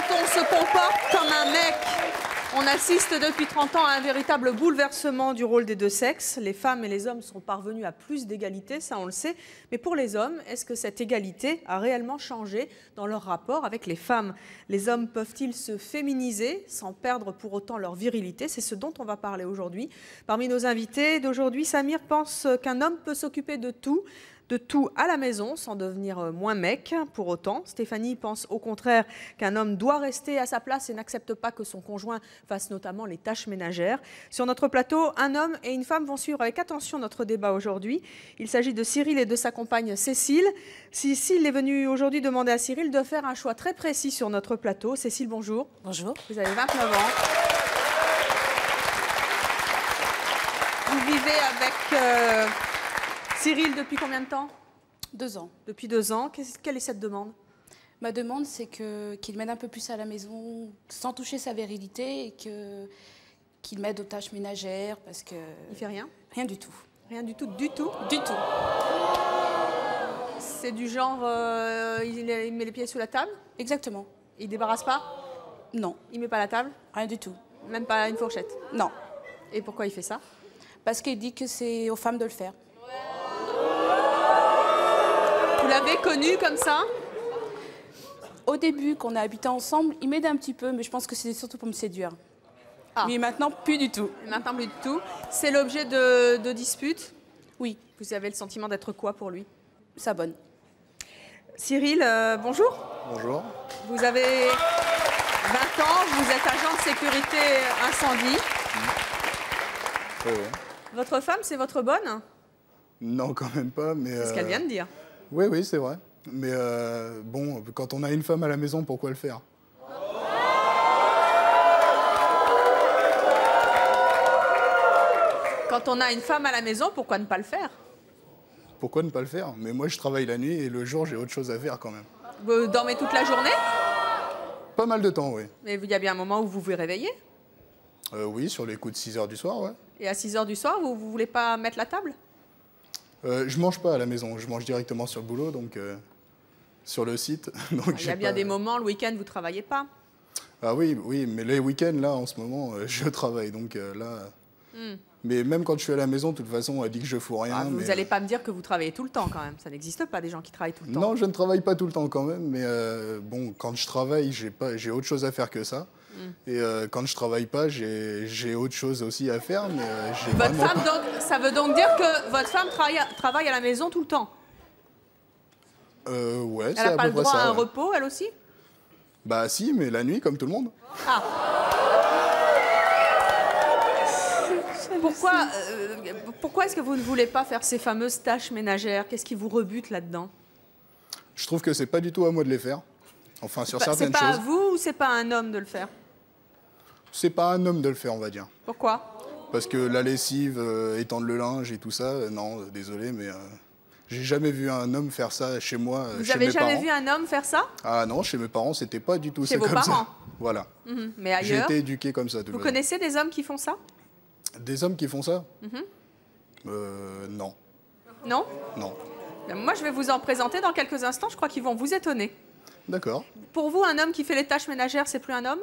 quand on se comporte comme un mec, on assiste depuis 30 ans à un véritable bouleversement du rôle des deux sexes. Les femmes et les hommes sont parvenus à plus d'égalité, ça on le sait. Mais pour les hommes, est-ce que cette égalité a réellement changé dans leur rapport avec les femmes? Les hommes peuvent-ils se féminiser sans perdre pour autant leur virilité? C'est ce dont on va parler aujourd'hui. Parmi nos invités d'aujourd'hui, Samir pense qu'un homme peut s'occuper de tout à la maison sans devenir moins mec pour autant. Stéphanie pense au contraire qu'un homme doit rester à sa place et n'accepte pas que son conjoint fasse notamment les tâches ménagères. Sur notre plateau, un homme et une femme vont suivre avec attention notre débat aujourd'hui. Il s'agit de Cyril et de sa compagne Cécile. Cécile est venue aujourd'hui demander à Cyril de faire un choix très précis sur notre plateau. Cécile, bonjour. Bonjour. Vous avez 29 ans. Vous vivez avec... Cyril, depuis combien de temps? 2 ans. Depuis 2 ans. Quelle est cette demande? Ma demande, c'est qu'il m'aide un peu plus à la maison, sans toucher sa virilité, et qu'il m'aide aux tâches ménagères, parce que... Il fait rien? Rien du tout. Rien du tout? Du tout? Du tout. C'est du genre, il met les pieds sous la table? Exactement. Il débarrasse pas? Non. Il met pas la table? Rien du tout. Même pas une fourchette? Non. Et pourquoi il fait ça? Parce qu'il dit que c'est aux femmes de le faire. Vous l'avez connu comme ça? Au début, quand on a habité ensemble, il m'aidait un petit peu, mais je pense que c'était surtout pour me séduire. Ah. Mais maintenant, plus du tout. Maintenant, plus du tout. C'est l'objet de disputes? Oui. Vous avez le sentiment d'être quoi pour lui? Sa bonne. Cyril, bonjour. Bonjour. Vous avez 20 ans, vous êtes agent de sécurité incendie. Oui. Votre femme, c'est votre bonne? Non, quand même pas, mais... C'est ce qu'elle vient de dire. Oui, c'est vrai. Mais bon, quand on a une femme à la maison, pourquoi le faire? Quand on a une femme à la maison, pourquoi ne pas le faire? Pourquoi ne pas le faire? Mais moi, je travaille la nuit et le jour, j'ai autre chose à faire quand même. Vous dormez toute la journée? Pas mal de temps, oui. Mais il y a bien un moment où vous vous réveillez? Oui, sur les coups de 6 h du soir, ouais. Et à 6 h du soir, vous ne voulez pas mettre la table? Je mange pas à la maison, je mange directement sur le boulot, donc sur le site. Donc il y a bien des moments, le week-end, vous ne travaillez pas? Ah oui, mais les week-ends, là, en ce moment, je travaille, donc là... Mais même quand je suis à la maison, de toute façon, on dit que je fous rien. Vous n'allez pas me dire que vous travaillez tout le temps, quand même. Ça n'existe pas, des gens qui travaillent tout le temps. Non, je ne travaille pas tout le temps, quand même. Mais bon, quand je travaille, j'ai autre chose à faire que ça. Et quand je travaille pas, j'ai autre chose aussi à faire. Mais votre femme, donc, ça veut donc dire que votre femme travaille à la maison tout le temps? Ouais, c'est elle n'a à pas peu le près droit ça, à un ouais. repos, elle aussi? Bah si, mais la nuit, comme tout le monde. Ah. Pourquoi est-ce que vous ne voulez pas faire ces fameuses tâches ménagères? Qu'est-ce qui vous rebute là-dedans? Je trouve que c'est pas du tout à moi de les faire. Enfin, sur certaines choses. C'est pas à vous ou c'est pas à un homme de le faire? C'est pas à un homme de le faire, on va dire. Pourquoi? Parce que la lessive, étendre le linge et tout ça, non, désolé, mais j'ai jamais vu un homme faire ça chez moi, Vous chez avez mes jamais parents. vu un homme faire ça? Ah non, chez mes parents, c'était pas du tout Chez ça vos comme parents? ça. Voilà. Mais J'ai ailleurs? été éduqué comme ça. de toute Vous façon. connaissez des hommes qui font ça? Des hommes qui font ça? Non. Non? Non. Moi, je vais vous en présenter dans quelques instants. Je crois qu'ils vont vous étonner. D'accord. Pour vous, un homme qui fait les tâches ménagères, c'est plus un homme?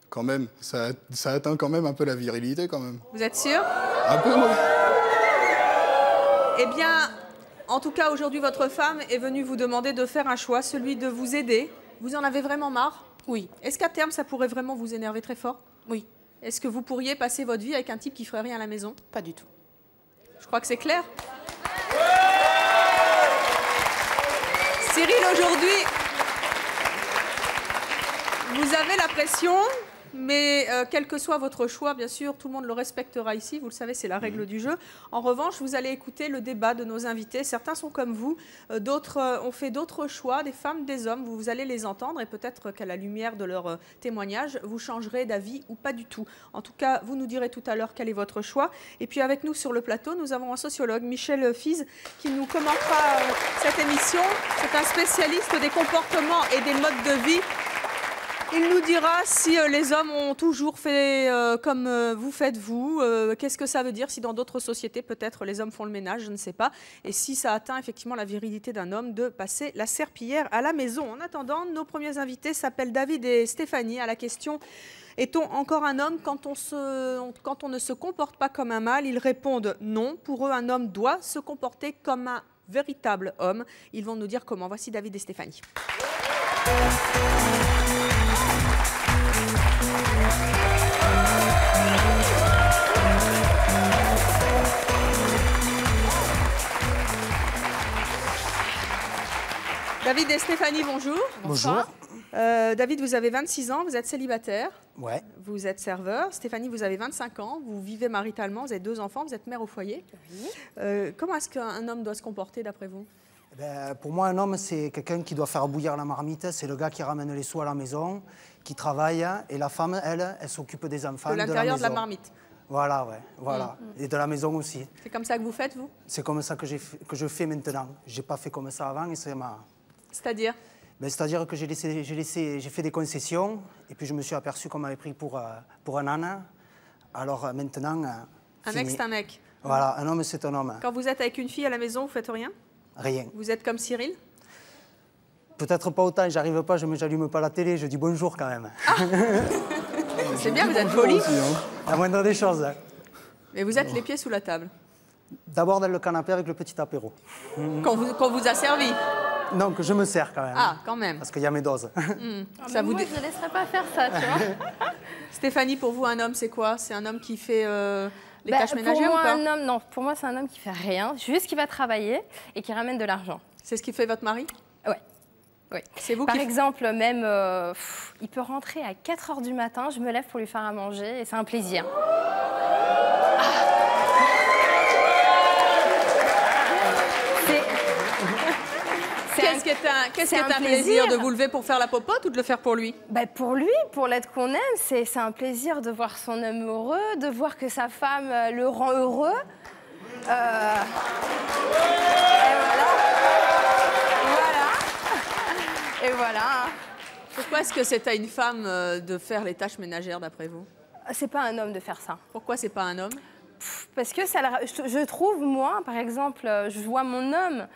Quand même, ça atteint quand même un peu la virilité, quand même. Vous êtes sûr? Un peu, moi. Eh bien, en tout cas, aujourd'hui, votre femme est venue vous demander de faire un choix, celui de vous aider. Vous en avez vraiment marre? Oui. Est-ce qu'à terme, ça pourrait vraiment vous énerver très fort? Oui. Est-ce que vous pourriez passer votre vie avec un type qui ferait rien à la maison? Pas du tout. Je crois que c'est clair. Cyril, aujourd'hui, vous avez la pression, mais quel que soit votre choix, bien sûr, tout le monde le respectera ici. Vous le savez, c'est la règle du jeu. En revanche, vous allez écouter le débat de nos invités. Certains sont comme vous, d'autres ont fait d'autres choix, des femmes, des hommes. Vous allez les entendre et peut-être qu'à la lumière de leur témoignage, vous changerez d'avis ou pas du tout. En tout cas, vous nous direz tout à l'heure quel est votre choix. Et puis avec nous sur le plateau, nous avons un sociologue, Michel Fize, qui nous commentera cette émission. C'est un spécialiste des comportements et des modes de vie Il nous dira si les hommes ont toujours fait comme vous faites vous. Qu'est-ce que ça veut dire si dans d'autres sociétés, peut-être, les hommes font le ménage, je ne sais pas. Et si ça atteint effectivement la virilité d'un homme de passer la serpillière à la maison. En attendant, nos premiers invités s'appellent David et Stéphanie. À la question « Est-on encore un homme quand on ne se comporte pas comme un mâle ?» Ils répondent non. Pour eux, un homme doit se comporter comme un véritable homme. Ils vont nous dire comment. Voici David et Stéphanie. David et Stéphanie, bonjour. Bonjour. David, vous avez 26 ans, vous êtes célibataire. Ouais. Vous êtes serveur. Stéphanie, vous avez 25 ans, vous vivez maritalement, vous avez 2 enfants, vous êtes mère au foyer. Oui. Comment est-ce qu'un homme doit se comporter d'après vous? Pour moi, un homme, c'est quelqu'un qui doit faire bouillir la marmite. C'est le gars qui ramène les sous à la maison, qui travaille. Et la femme, elle s'occupe des enfants, de l'intérieur de la marmite. Voilà, ouais, voilà. Et de la maison aussi. C'est comme ça que vous faites, vous? C'est comme ça que je fais maintenant. Je n'ai pas fait comme ça avant et c'est ma... C'est-à-dire? C'est-à-dire que j'ai fait des concessions et puis je me suis aperçu qu'on m'avait pris pour un âne. Alors maintenant... un mec, c'est un mec. Voilà, un homme, c'est un homme. Quand vous êtes avec une fille à la maison, vous faites rien? Rien. Vous êtes comme Cyril? Peut-être pas autant, j'arrive pas, je n'allume pas la télé, je dis bonjour quand même. Ah. C'est bien, vous êtes poli. La moindre des choses. Mais vous êtes les pieds sous la table? D'abord dans le canapé avec le petit apéro. Qu'on vous a servi? Non, que je me sers quand même. Ah, quand même. Parce qu'il y a mes doses. Ça vous... Moi, je ne laisserai pas faire ça, tu vois. Stéphanie, pour vous, un homme, c'est quoi? C'est un homme qui fait les tâches ménagères pour moi, ou pas? un homme, non, pour moi, c'est un homme qui fait rien, juste qui va travailler et qui ramène de l'argent. C'est ce qui fait votre mari? Ouais. Oui. C'est vous Par qui... exemple, même, il peut rentrer à 4 h du matin, je me lève pour lui faire à manger et c'est un plaisir. Qu'est-ce qui est un plaisir de vous lever pour faire la popote ou de le faire pour lui? Pour lui, pour l'être qu'on aime, c'est un plaisir de voir son homme heureux, de voir que sa femme le rend heureux. Et voilà. Et voilà. Pourquoi est-ce que c'est à une femme de faire les tâches ménagères d'après vous? C'est pas un homme de faire ça. Pourquoi c'est pas un homme? Parce que ça, je trouve, moi, par exemple, je vois mon homme...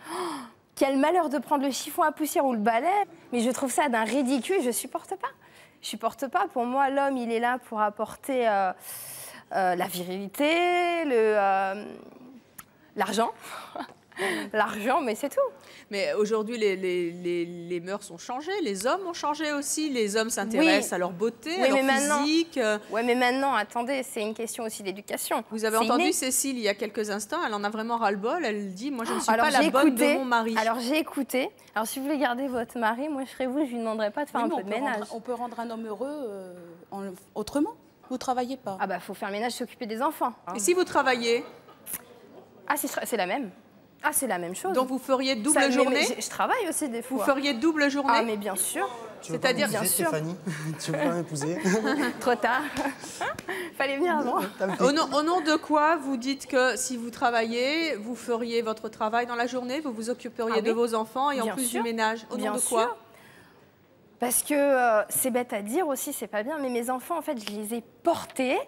Quel malheur de prendre le chiffon à poussière ou le balai, mais je trouve ça d'un ridicule, je supporte pas. Je supporte pas. Pour moi, l'homme, il est là pour apporter la virilité, l'argent. L'argent, mais c'est tout. Mais aujourd'hui, les mœurs ont changé, les hommes ont changé aussi. Les hommes s'intéressent à leur beauté, à leur physique. Oui, mais maintenant, attendez, c'est une question aussi d'éducation. Vous avez entendu Cécile il y a quelques instants, elle en a vraiment ras-le-bol. Elle dit, moi, je ne suis pas la bonne de mon mari. Alors, j'ai écouté. Alors, si vous voulez garder votre mari, moi, je serais vous, je lui demanderais pas de faire un peu de ménage. On peut rendre un homme heureux autrement. Vous ne travaillez pas. Ah bah, faut faire le ménage, s'occuper des enfants. Et si vous travaillez? Ah, c'est la même. Ah, c'est la même chose. Donc vous feriez double journée? Mais je travaille aussi des fois. Vous feriez double journée? Ah, mais bien sûr. C'est-à-dire, bien sûr. Stéphanie, tu veux pas m'épouser? Trop tard. Fallait venir avant. Au nom de quoi vous dites que si vous travaillez, vous feriez votre travail dans la journée, vous vous occuperiez de vos enfants et en plus du ménage? Au nom de quoi? Parce que c'est bête à dire aussi, c'est pas bien, mais mes enfants, en fait, je les ai portés.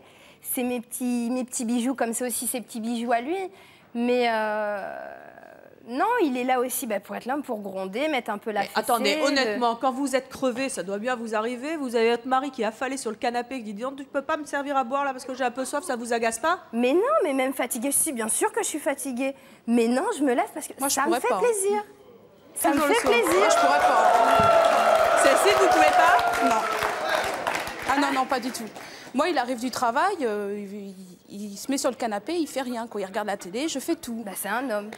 C'est mes petits bijoux, comme c'est aussi ses petits bijoux à lui. Mais non, il est là aussi pour être là, pour gronder, mettre un peu la fessée. Attendez, honnêtement, quand vous êtes crevé, ça doit bien vous arriver. Vous avez votre mari qui est affalé sur le canapé, qui dit « Tu peux pas me servir à boire là parce que j'ai un peu soif, ça vous agace pas ?» Mais non, mais même fatiguée, si, bien sûr que je suis fatiguée. Mais non, je me lève parce que ça me fait plaisir. Ça me fait plaisir. Moi, je pourrais pas. Cécile, vous pouvez pas? Non. Ah non, non, pas du tout. Moi, il arrive du travail, il se met sur le canapé, il fait rien. Quand il regarde la télé, je fais tout. C'est un homme.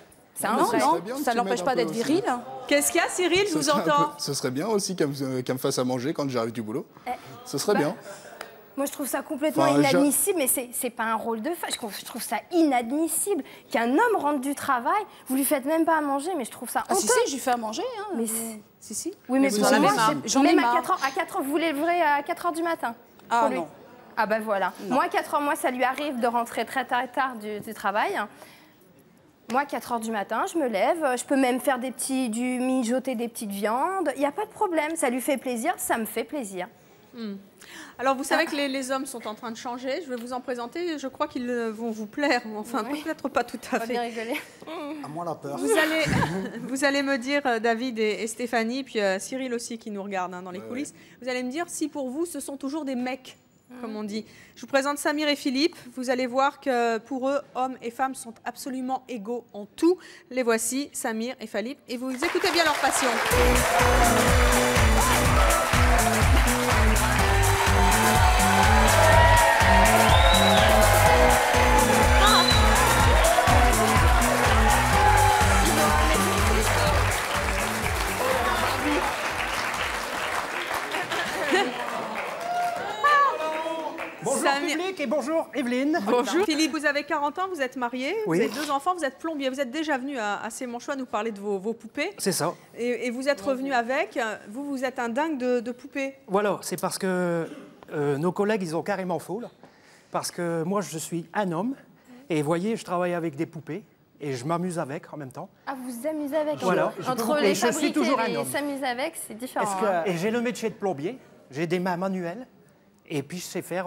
Non, ça ne l'empêche pas d'être viril. Qu'est-ce qu'il y a, Cyril? Je vous entends. Ce serait bien aussi qu'elle me fasse à manger quand j'arrive du boulot. Ce serait bien. Moi, je trouve ça complètement inadmissible, mais c'est pas un rôle de femme. Je trouve ça inadmissible qu'un homme rentre du travail, vous lui faites même pas à manger, mais je trouve ça honteux. Si, je lui fais à manger. Hein, mais si. Oui, mais vous en avez marre. J'en ai marre. À 4 h, vous lèverez à 4 h du matin. Ah non. Ah bah voilà. Non. Moi, 4 h, ça lui arrive de rentrer très tard du travail. Moi, 4 h du matin, je me lève. Je peux même faire mijoter des petites viandes. Il n'y a pas de problème. Ça lui fait plaisir, ça me fait plaisir. Alors, vous savez que les hommes sont en train de changer. Je vais vous en présenter. Je crois qu'ils vont vous plaire. Enfin, peut-être pas tout à On va bien fait. rigoler. À moi la peur. Vous allez me dire, David et Stéphanie, puis Cyril aussi qui nous regarde dans les coulisses, vous allez me dire si pour vous, ce sont toujours des mecs, comme on dit. Je vous présente Samir et Philippe. Vous allez voir que pour eux, hommes et femmes sont absolument égaux en tout. Les voici, Samir et Philippe. Et vous écoutez bien leur passion. Bonjour Samir. public et bonjour Evelyne. Bonjour. Philippe, vous avez 40 ans, vous êtes marié, Oui. vous avez 2 enfants, vous êtes plombier. Vous êtes déjà venu à Sémonchois nous parler de vos poupées. C'est ça. Et vous êtes revenu avec. Vous êtes un dingue de poupées. Voilà, c'est parce que nos collègues, ils ont carrément faux. Là. Parce que moi, je suis un homme. Et vous voyez, je travaille avec des poupées. Et je m'amuse avec en même temps. Ah, vous vous amusez avec. Voilà, je peux Entre vous- les et je suis fabriquer toujours un et homme. s'amuser avec, c'est différent. hein. Et j'ai le métier de plombier. J'ai des mains manuelles. Et puis, je sais faire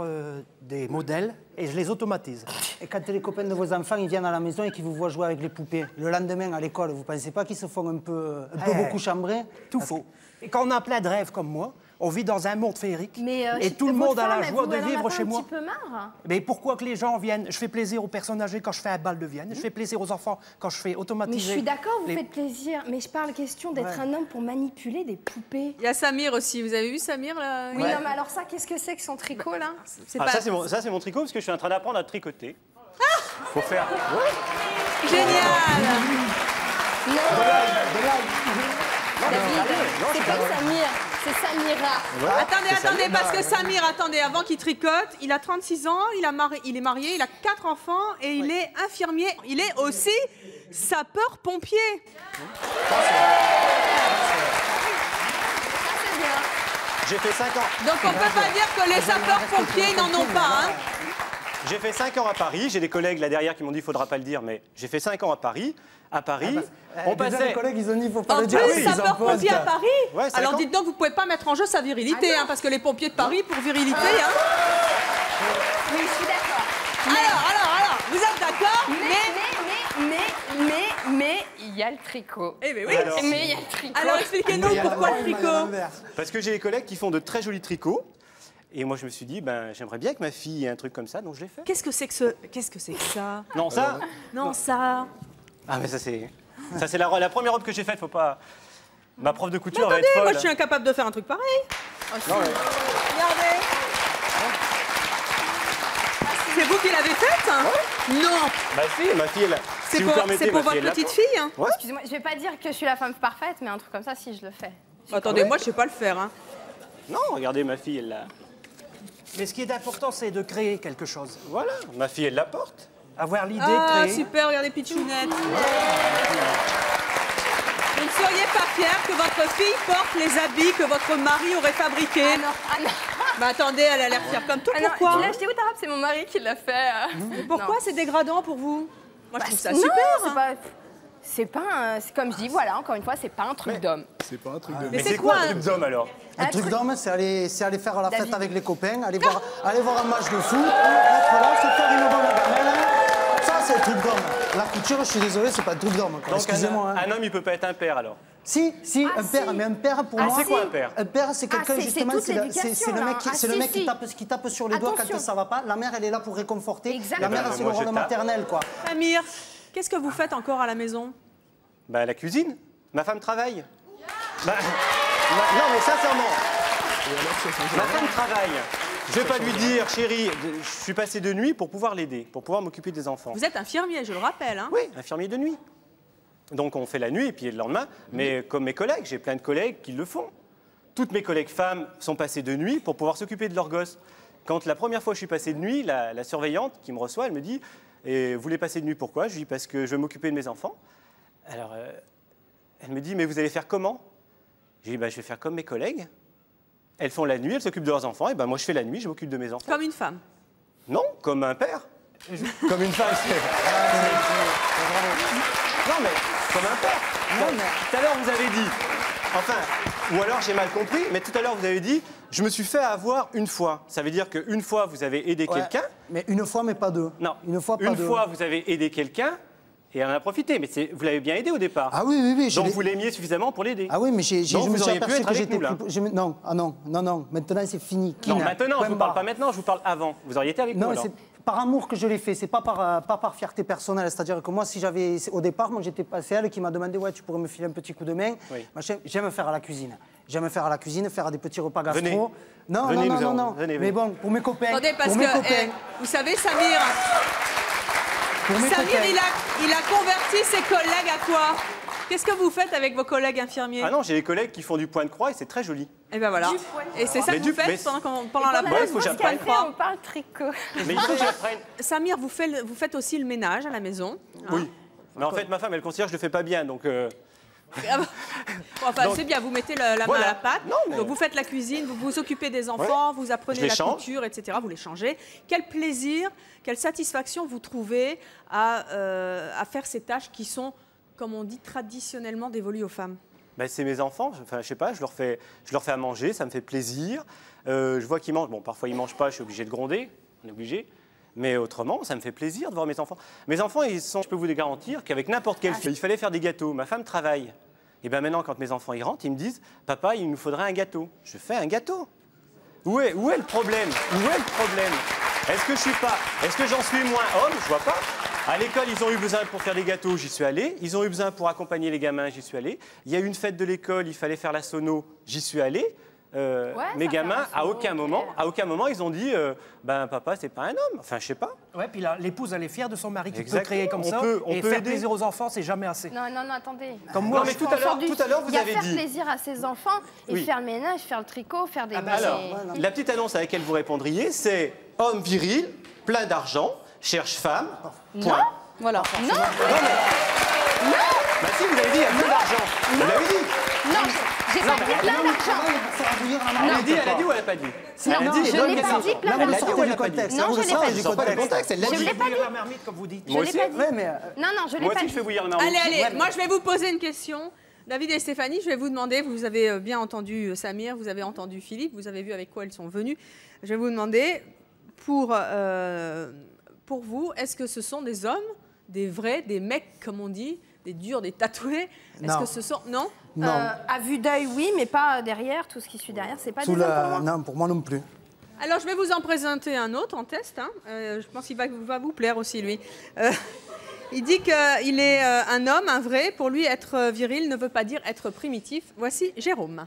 des modèles. Et je les automatise. Et quand les copains de vos enfants ils viennent à la maison et qu'ils vous voient jouer avec les poupées, le lendemain à l'école, vous pensez pas qu'ils se font un peu beaucoup chambrer? Tout faux. Et quand on a plein de rêves comme moi, on vit dans un monde féerique. Mais et tout le votre monde a femme, la elle joie vous- de elle en a vivre pas chez moi. un petit peu marre. Mais pourquoi que les gens viennent? Je fais plaisir aux personnes âgées quand je fais un bal de Vienne. Je fais plaisir aux enfants quand je fais automatiser. Mais je suis d'accord, vous les- faites plaisir. Mais je parle question d'être un homme pour manipuler des poupées. Il y a Samir aussi. Vous avez vu Samir là Oui, non, mais alors ça, qu'est-ce que c'est que son tricot, là? C'est Ah, pas ça, c'est mon tricot parce que je suis en train d'apprendre à tricoter. Faut faire. génial. C'est pas Samir, c'est Samira. Attendez, parce que Samir, avant qu'il tricote, il a 36 ans, il est marié, il a 4 enfants et il est infirmier. Il est aussi sapeur-pompier. J'ai fait 5 ans. Donc on peut pas dire que les sapeurs-pompiers ils n'en ont pas. Hein. J'ai fait 5 ans à Paris. J'ai des collègues là derrière qui m'ont dit qu'il ne faudra pas le dire, mais j'ai fait 5 ans à Paris. À Paris, on Déjà, les passait. collègues, ils ont dit, il faut pas En le plus, dire. Ils en sapeur-pompier à postent. Paris. Ouais, c'est Alors d'accord. dites donc, vous pouvez pas mettre en jeu sa virilité, hein, parce que les pompiers de Paris, pour virilité. Hein. Oui, je suis d'accord. Alors, vous êtes d'accord? Mais, il y a le tricot. Eh bien oui. Alors, Mais il y a le tricot. Alors expliquez-nous pourquoi le tricot. parce que j'ai des collègues qui font de très jolis tricots. Et moi, je me suis dit, ben, j'aimerais bien que ma fille ait un truc comme ça, donc je l'ai fait. Qu'est-ce que c'est que ça? Non, ça. Non, ça. Ah, mais ça, c'est la première robe que j'ai faite. Faut pas. Ma prof de couture va Attendez, être folle. moi je suis incapable de faire un truc pareil. Non, mais- Regardez. C'est vous qui l'avez faite? Non. Ma fille, elle. C'est si vous pour, permettez, c'est pour ma fille, votre elle l'a petite fille? Hein. Ouais. Excusez-moi, je vais pas dire que je suis la femme parfaite, mais un truc comme ça, si je le fais. Attendez, moi je sais pas le faire. Hein. Non, regardez, ma fille, elle l'a. Mais ce qui est important, c'est de créer quelque chose. Voilà, ma fille, elle la porte. Avoir l'idée, Ah, créer. super, regardez Pichounette. Vous ne seriez pas fière que votre fille porte les habits que votre mari aurait fabriqués? Ah non. Bah attendez, elle a l'air fière comme tout. Ah non, Pourquoi? tu l'as acheté où ta robe? C'est mon mari qui l'a fait. Pourquoi Non. c'est dégradant pour vous? Moi je trouve ça Non, super. c'est hein. pas... C'est pas un... C'est comme je dis, voilà, encore une fois, c'est pas un truc d'homme. C'est pas un truc de Mais Mais c'est c'est quoi quoi, un truc d'homme alors? Un truc d'homme, c'est aller faire la fête David. avec les copains, aller voir un match de foot, être là, se faire une bonne gamelle. Ça, c'est un truc d'homme. La couture, je suis désolé, c'est pas un truc d'homme. quoi. Donc Excusez-moi. hein. un homme, il peut pas être un père alors. Si, un père, mais un père pour Ah, moi. C'est quoi un père? Un père, c'est quelqu'un c'est justement, toute c'est l'éducation, le là. mec, Ah, c'est le si, mec si. qui tape sur les doigts Attention. quand ça va pas. La mère, elle est là pour réconforter. Exactement. La mère, Eh ben, c'est moi, le je rôle tape. maternel, quoi. Samir, qu'est-ce que vous faites encore à la maison? Bah, la cuisine. Ma femme travaille. Bah, non, mais sincèrement, ma femme travaille. Je vais pas lui dire, chérie, je suis passé de nuit pour pouvoir l'aider, pour pouvoir m'occuper des enfants. Vous êtes infirmier, je le rappelle. Hein. Oui, infirmier de nuit. Donc on fait la nuit et puis le lendemain. Mais comme mes collègues, j'ai plein de collègues qui le font. Toutes mes collègues femmes sont passées de nuit pour pouvoir s'occuper de leurs gosses. Quand la première fois je suis passé de nuit, la surveillante qui me reçoit, elle me dit et vous voulez passer de nuit pourquoi? Je lui dis parce que je veux m'occuper de mes enfants. Alors elle me dit mais vous allez faire comment? Je dis bah, je vais faire comme mes collègues. Elles font la nuit, elles s'occupent de leurs enfants, et ben moi je fais la nuit, je m'occupe de mes enfants. Comme une femme. Non, comme un père. Comme une femme, c'est. Non, mais comme un père. Tout à l'heure, vous avez dit. Enfin, Ou alors j'ai mal compris, mais tout à l'heure vous avez dit je me suis fait avoir une fois. Ça veut dire qu'une fois vous avez aidé Ouais, quelqu'un. mais une fois, mais pas deux. Non, Une fois, pas une deux. fois vous avez aidé quelqu'un et elle en a profité. Mais vous l'avez bien aidé au départ. Ah oui, oui, oui. Donc vous l'aimiez suffisamment pour l'aider. Ah oui, mais je Donc, me vous suis auriez pu aperçu être que avec j'étais nous, là. plus... Non, ah non, non, non. Maintenant, c'est fini. Non, Kin, maintenant, je point vous parle barre. pas maintenant, je vous parle avant. Vous auriez été avec nous Non, alors. c'est par amour que je l'ai fait, c'est pas par fierté personnelle. C'est-à-dire que moi, si j'avais. Au départ, moi, c'est elle qui m'a demandé ouais, tu pourrais me filer un petit coup de main. Oui. Machin. J'aime faire à la cuisine. J'aime faire à la cuisine, faire des petits repas gastro. Venez. Non, Venez, non, nous non, allons- non. venez, Mais venez. bon, pour mes copains. Attendez, parce pour que, mes copains. vous savez, Samir, Pour mes Samir, copains. il a converti ses collègues à quoi? Qu'est-ce que vous faites avec vos collègues infirmiers? Ah non, j'ai des collègues qui font du point de croix et c'est très joli. Et ben voilà. Et c'est ça Mais que vous mais- faites pendant la Ouais, pause, faut que vous j'apprenne. faites quoi? On parle tricot. Mais il faut que j'apprenne. Samir, vous faites aussi le ménage à la maison. hein. Oui. Mais en fait, ma femme, elle considère que je le fais pas bien, donc. Ah bah, enfin, Donc, c'est bien, vous mettez la main voilà. à la pâte. Non, mais- Donc vous faites la cuisine, vous vous occupez des enfants, vous Je apprenez les la change. couture, etc. Vous les changez. Quel plaisir, quelle satisfaction vous trouvez à faire ces tâches qui sont, comme on dit, traditionnellement dévolues aux femmes? Ben, c'est mes enfants, enfin, je sais pas, je leur fais à manger, ça me fait plaisir. Je vois qu'ils mangent, bon, parfois ils mangent pas, je suis obligé de gronder, on est obligé. Mais autrement, ça me fait plaisir de voir mes enfants. Mes enfants, je peux vous les garantir qu'avec n'importe quel fille, il fallait faire des gâteaux. Ma femme travaille. Et bien maintenant, quand mes enfants y rentrent, ils me disent « Papa, il nous faudrait un gâteau. » Je fais un gâteau. Où est le problème? Où est le problème? Est-ce que j'en suis moins homme? Je vois pas. À l'école, ils ont eu besoin pour faire des gâteaux, j'y suis allé. Ils ont eu besoin pour accompagner les gamins, j'y suis allé. Il y a eu une fête de l'école, il fallait faire la sono, j'y suis allé. Mes ça gamins, fait un sono, à aucun moment, ils ont dit ben papa, c'est pas un homme. Enfin, je sais pas. Ouais, puis l'épouse, elle est fière de son mari qui peut Exactement. créer comme On ça. peut et aider. faire plaisir aux enfants, c'est jamais assez. Non, non, non, attendez. Comme moi, Non, mais tout à l'heure, vous Il y a avez faire dit. plaisir à ses enfants et Oui. faire le ménage, faire le tricot, faire des... Alors, la petite annonce à laquelle vous répondriez, c'est homme viril, plein d'argent, cherche femme. Point. Voilà. Non, Bah si, vous avez dit il y a plein d'argent. Vous l'avez dit. non, j'ai pas dit plein d'argent. Elle a dit ou elle a pas dit? Non, Elle a dit, je bonne n'ai pas question. dit plein Là, vous le d'argent. sortez elle du a pas dit. contexte. Non, Là, vous je le l'ai sortez pas du dit. Je sors pas du contexte. contexte, elle l'a Je dit. l'ai pas dit. La marmite, comme vous dites. Moi aussi. Ouais, mais Non, non, je l'ai Moi pas aussi, dit. je fais bouillir le marmite. Allez, moi je vais vous poser une question. David et Stéphanie, je vais vous demander, vous avez bien entendu Samir, vous avez entendu Philippe, vous avez vu avec quoi ils sont venus. Je vais vous demander, pour vous, est-ce que ce sont des hommes, des vrais, des mecs comme on dit, des durs, des tatoués? Est-ce Non. que ce sont... Non. non. À vue d'œil, oui, mais pas derrière. Tout ce qui suit derrière, c'est pas des Sous hommes pour moi. Non, pour moi non plus. Alors je vais vous en présenter un autre en test. hein. Je pense qu'il va vous plaire aussi, lui. Il dit qu'il est un homme, un vrai. Pour lui, être viril ne veut pas dire être primitif. Voici Jérôme.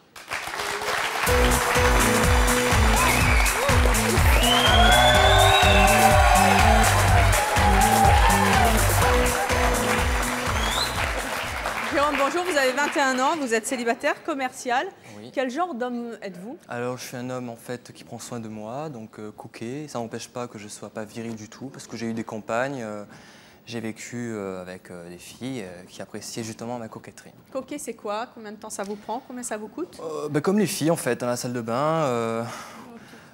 Jérôme, bonjour, vous avez 21 ans, vous êtes célibataire, commercial. Oui. Quel genre d'homme êtes-vous? Alors, je suis un homme en fait qui prend soin de moi, donc coquet. Ça n'empêche pas que je ne sois pas viril du tout, parce que j'ai eu des compagnes, j'ai vécu avec des filles qui appréciaient justement ma coquetterie. Coquet, c'est quoi? Combien de temps ça vous prend? Combien ça vous coûte? Comme les filles en fait, dans la salle de bain,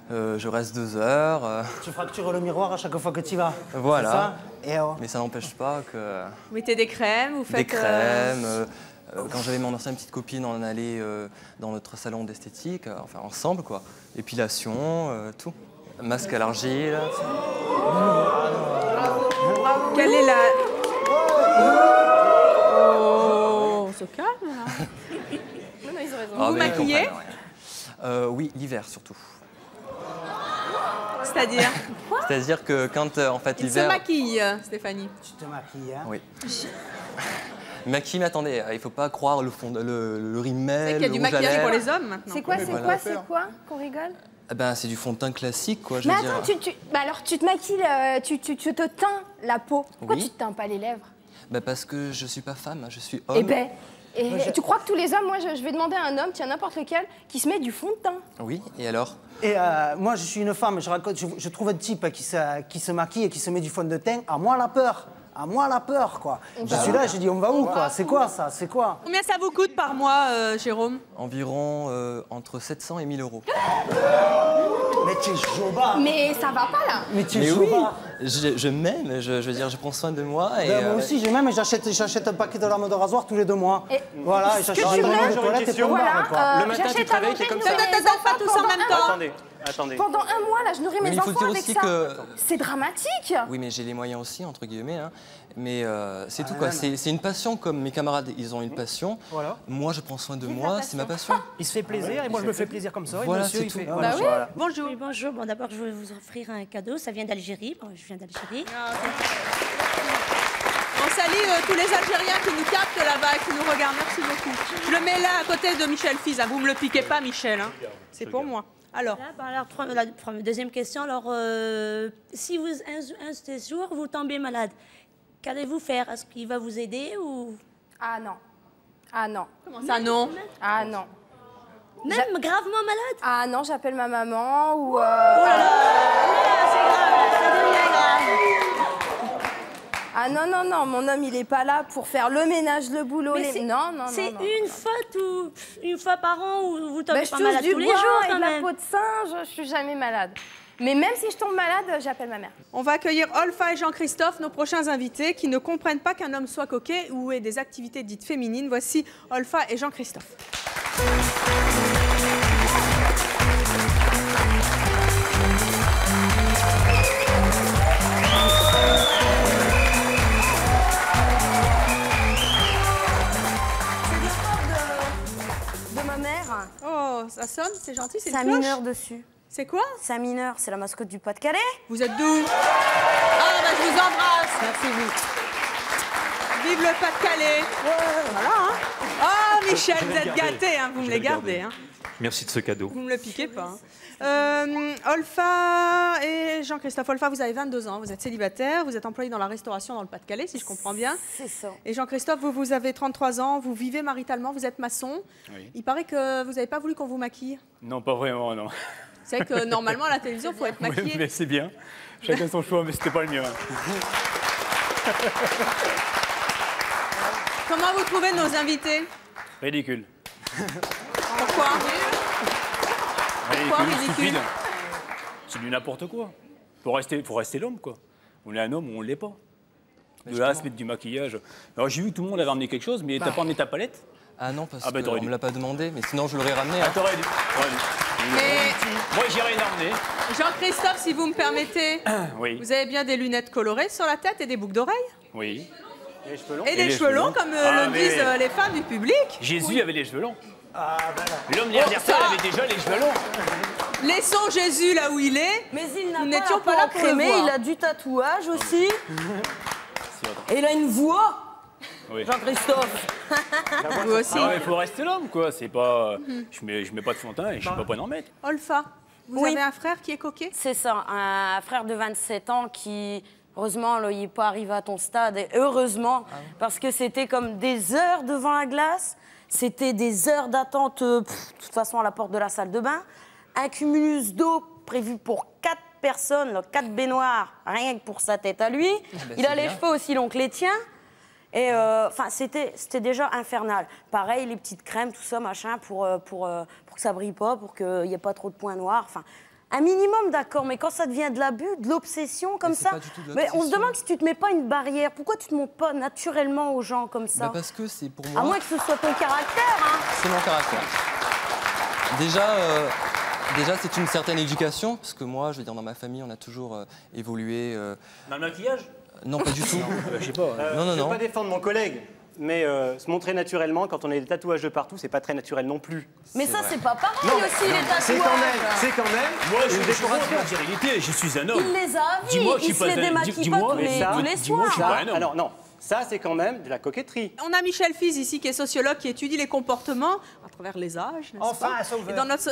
je reste 2 heures, Tu fractures le miroir à chaque fois que tu y vas. Voilà. C'est ça. Et mais ça n'empêche pas que Vous mettez des crèmes, vous faites... des crèmes. Quand j'avais mon ancienne petite copine, on allait dans notre salon d'esthétique, enfin ensemble quoi. Épilation, tout. Masque à l'argile. Quelle est la... Oh, on se calme là. Non, non, ils ont raison. Ah, Vous mais ils maquillez? comprennent rien. Oui, l'hiver surtout. C'est-à-dire? C'est-à-dire que quand en fait Il se l'hiver. maquille, Stéphanie. tu te maquilles. Hein. Oui. Maquille, mais attendez, il faut pas croire le fond, le rimel. Il y a du le rouge à maquillage pour lèvres. les hommes maintenant. C'est quoi, c'est voilà. quoi, c'est quoi qu'on rigole? Eh ben, c'est du fond de teint classique, quoi. Je Mais veux attends, dire. bah alors tu te maquilles, tu te teins la peau. Pourquoi Oui. tu te teins pas les lèvres? Ben, parce que je suis pas femme, je suis homme. Eh ben, tu crois que tous les hommes, moi je vais demander à un homme, tiens n'importe lequel, qui se met du fond de teint. Oui, et alors? Et moi, je suis une femme, je trouve un type qui se maquille et qui se met du fond de teint. À moi, la peur. À moi, la peur, quoi. Je suis là, j'ai dit, on va où, quoi? C'est quoi, ça? C'est quoi? Combien ça vous coûte par mois, Jérôme? Environ entre 700 et 1000 euros. Mais tu es jobard. Mais ça va pas là. Mais tu es Mais oui, jobard. je m'aime, je veux dire, je prends soin de moi. Et, Ben, moi aussi, j'ai même, j'achète un paquet de lames de rasoir tous les 2 mois. Et voilà, et j'achète un bonnet de toilette et puis on barre, quoi. Le matin, tu j'achète te à réveilles, manger, t'es comme je ça. nourris mes Pas enfants tous en pendant même un temps. mois. Attendez. Pendant un mois, là, je nourris Mais mes il faut enfants dire avec aussi ça. que- C'est dramatique. Oui, mais j'ai les moyens aussi, entre guillemets. Hein. Mais c'est tout, quoi. même. C'est une passion, comme mes camarades, ils ont une passion. Voilà. Moi, je prends soin de moi, c'est ma passion. Il se fait plaisir et moi je me fais plaisir comme ça. Et Voilà, monsieur, c'est il tout. fait. Bah voilà. oui. Voilà. Bonjour. Oui, bonjour. Bon, d'abord, je vais vous offrir un cadeau. Ça vient d'Algérie. Bon, je viens d'Algérie. On salue tous les Algériens qui nous captent là-bas et qui nous regardent. Merci beaucoup. Je le mets là à côté de Michel Fize. Vous ne me le piquez pas, Michel. Hein. C'est pour moi. Alors, Là, bah, alors, la deuxième question. Alors, si vous, un de ces jours, vous tombez malade, qu'allez-vous faire? Est-ce qu'il va vous aider ou... Ah non. Ah non. ça non. Ah non. Même gravement malade? Ah non, j'appelle ma maman ou. Ah non, non, non, mon homme, il est pas là pour faire le ménage, le boulot. Mais c'est- Non, non, non. C'est non. une fois une fois par an où vous tombez Ben, je pas touche malade du tous les bois jours et quand de la même. peau de singe, je suis jamais malade. Mais même si je tombe malade, j'appelle ma mère. On va accueillir Olfa et Jean-Christophe, nos prochains invités, qui ne comprennent pas qu'un homme soit coquet ou ait des activités dites féminines. Voici Olfa et Jean-Christophe. De ma mère. Oh, ça sonne, c'est gentil, c'est C'est un une cloche. mineur dessus. C'est quoi? C'est un mineur, c'est la mascotte du Pas-de-Calais. Vous êtes d'où? Ah, bah, je vous embrasse. Merci vous. Vive le Pas-de-Calais. Voilà, hein. Oh, Michel, vous êtes gâté, hein, vous me les gardez. Hein. Merci de ce cadeau. Vous ne me le piquez pas. Olfa et Jean-Christophe. Olfa, vous avez 22 ans, vous êtes célibataire, vous êtes employé dans la restauration dans le Pas-de-Calais, si je comprends bien. C'est ça. Et Jean-Christophe, vous avez 33 ans, vous vivez maritalement, vous êtes maçon. Oui. Il paraît que vous n'avez pas voulu qu'on vous maquille. Non, pas vraiment, non. C'est vrai que normalement, à la télévision, il faut être maquillé. Mais c'est bien. Chacun son choix, mais c'était pas le mien. Comment vous trouvez nos invités? Ridicule. Pourquoi? Pourquoi ridicule? Stupide. C'est du n'importe quoi. Faut rester l'homme, quoi. On est un homme ou on ne l'est pas. De là à se mettre du maquillage. Alors j'ai vu que tout le monde avait ramené quelque chose, mais t'as pas emmené ta palette? Ah non, parce Ah bah, t'aurais qu'on dû. me l'a pas demandé, mais sinon je l'aurais ramené. Hein. Ah, t'aurais dû. T'aurais dû. Mais Moi, j'ai rien emmené. Jean-Christophe, si vous me permettez, Oui. vous avez bien des lunettes colorées sur la tête et des boucles d'oreilles? Oui. Et les cheveux longs. Et des les cheveux cheveux longs, longs. comme Ah, le mais- disent les femmes du public. Jésus avait les cheveux longs. Ah, ben là. L'homme néandertal ça- avait déjà les cheveux longs. Laissons Jésus là où il est. Mais il n'a Nous pas n'étions la pas peau là pour le encrémée, voir. il a du tatouage aussi. Et il a une voix, Oui. Jean-Christophe. Vous aussi. Ah ouais, il faut rester l'homme, quoi. C'est pas. Je mets pas de fond de teint et je sais pas en mettre. Olfa, vous Oui. avez un frère qui est coquet? C'est ça, un frère de 27 ans qui, heureusement, là, il n'est pas arrivé à ton stade. Et heureusement, parce que c'était comme des heures devant la glace. C'était des heures d'attente, de toute façon, à la porte de la salle de bain. Un cumulus d'eau prévu pour 4 personnes, là, 4 baignoires, rien que pour sa tête à lui. Il a c'est les bien. cheveux aussi longs que les tiens. Et enfin, c'était déjà infernal. Pareil, les petites crèmes, tout ça, machin, pour que ça brille pas, pour qu'il n'y ait pas trop de points noirs. Enfin, un minimum, d'accord, mais quand ça devient de l'abus, de l'obsession comme c'est ça, pas du tout de mais on se l'obsession. demande si tu te mets pas une barrière. Pourquoi tu te montres pas naturellement aux gens comme ça? Bah parce que c'est pour À moi, moins que ce soit ton caractère, hein. c'est mon caractère. Déjà, c'est une certaine éducation, parce que moi, je veux dire, dans ma famille, on a toujours évolué. Dans le maquillage? Non, pas du tout. Je sais pas. Non, non, Je ne non. veux pas défendre mon collègue, mais se montrer naturellement, quand on a des tatouages de partout, c'est pas très naturel non plus. Mais ça, c'est pas pareil aussi, les tatouages. C'est quand même. Moi, je vais dire réalité, je suis un homme. Il les a à vie, Dis-moi que je il suis se pas les un- démaquille dis-moi, pas tous mais les, ça, tous les dis-moi que je suis soirs. pas un homme. Alors non, ça c'est quand même de la coquetterie. On a Michel Fize ici qui est sociologue, qui étudie les comportements à travers les âges, n'est-ce Enfin, pas? un sauveur. Et dans notre...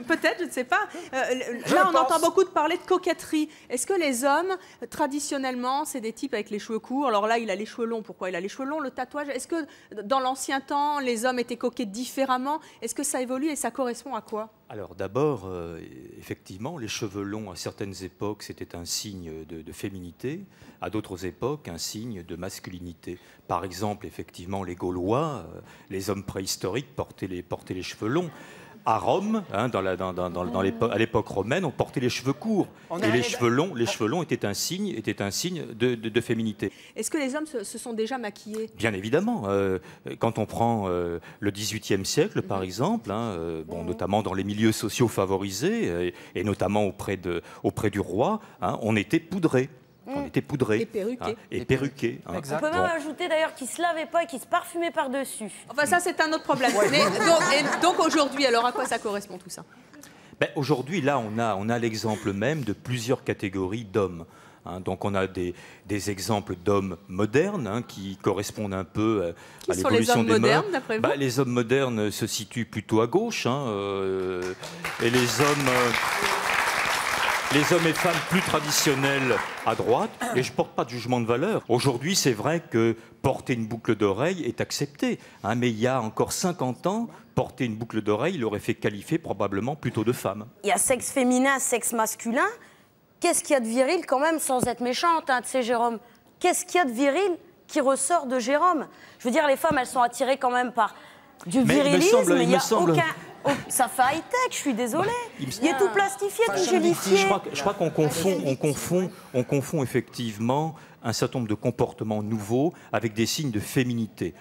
Peut-être, je ne sais pas. Là, on entend beaucoup de parler de coquetterie. Est-ce que les hommes, traditionnellement, c'est des types avec les cheveux courts? Alors là, il a les cheveux longs. Pourquoi il a les cheveux longs? Le tatouage. Est-ce que dans l'ancien temps, les hommes étaient coquets différemment? Est-ce que ça évolue et ça correspond à quoi? Alors d'abord, effectivement, les cheveux longs à certaines époques, c'était un signe de féminité, à d'autres époques, un signe de masculinité. Par exemple, effectivement, les Gaulois, les hommes préhistoriques portaient les cheveux longs. À Rome, hein, à l'époque romaine, on portait les cheveux courts. Et les cheveux longs étaient un signe de féminité. Est-ce que les hommes se sont déjà maquillés? Bien évidemment. Quand on prend le XVIIIe siècle, par exemple, hein, notamment dans les milieux sociaux favorisés, et notamment auprès du roi, hein, on était poudrés. On était poudrés. Et perruqués. Hein, et perruqués. Hein. On peut même ajouter d'ailleurs qu'ils ne se lavaient pas et qu'ils se parfumaient par-dessus. Enfin, ça, c'est un autre problème. Mais, donc aujourd'hui, alors à quoi ça correspond tout ça? Aujourd'hui, là, on a l'exemple même de plusieurs catégories d'hommes. Hein, donc on a des exemples d'hommes modernes hein, qui correspondent un peu à l'évolution des mœurs. Les hommes modernes se situent plutôt à gauche. Hein, et les hommes et femmes plus traditionnels à droite, et je ne porte pas de jugement de valeur. Aujourd'hui, c'est vrai que porter une boucle d'oreille est accepté, hein, mais il y a encore 50 ans, porter une boucle d'oreille l'aurait fait qualifier probablement plutôt de femme. Il y a sexe féminin, sexe masculin. Qu'est-ce qu'il y a de viril quand même, sans être méchante, hein, tu sais, Jérôme? Qu'est-ce qu'il y a de viril qui ressort de Jérôme? Je veux dire, les femmes, elles sont attirées quand même par du virilisme, mais il n'y a aucun... Ça fait high-tech, je suis désolée. Il est tout plastifié, tout gélifié. Je crois qu'on confond effectivement un certain nombre de comportements nouveaux avec des signes de féminité.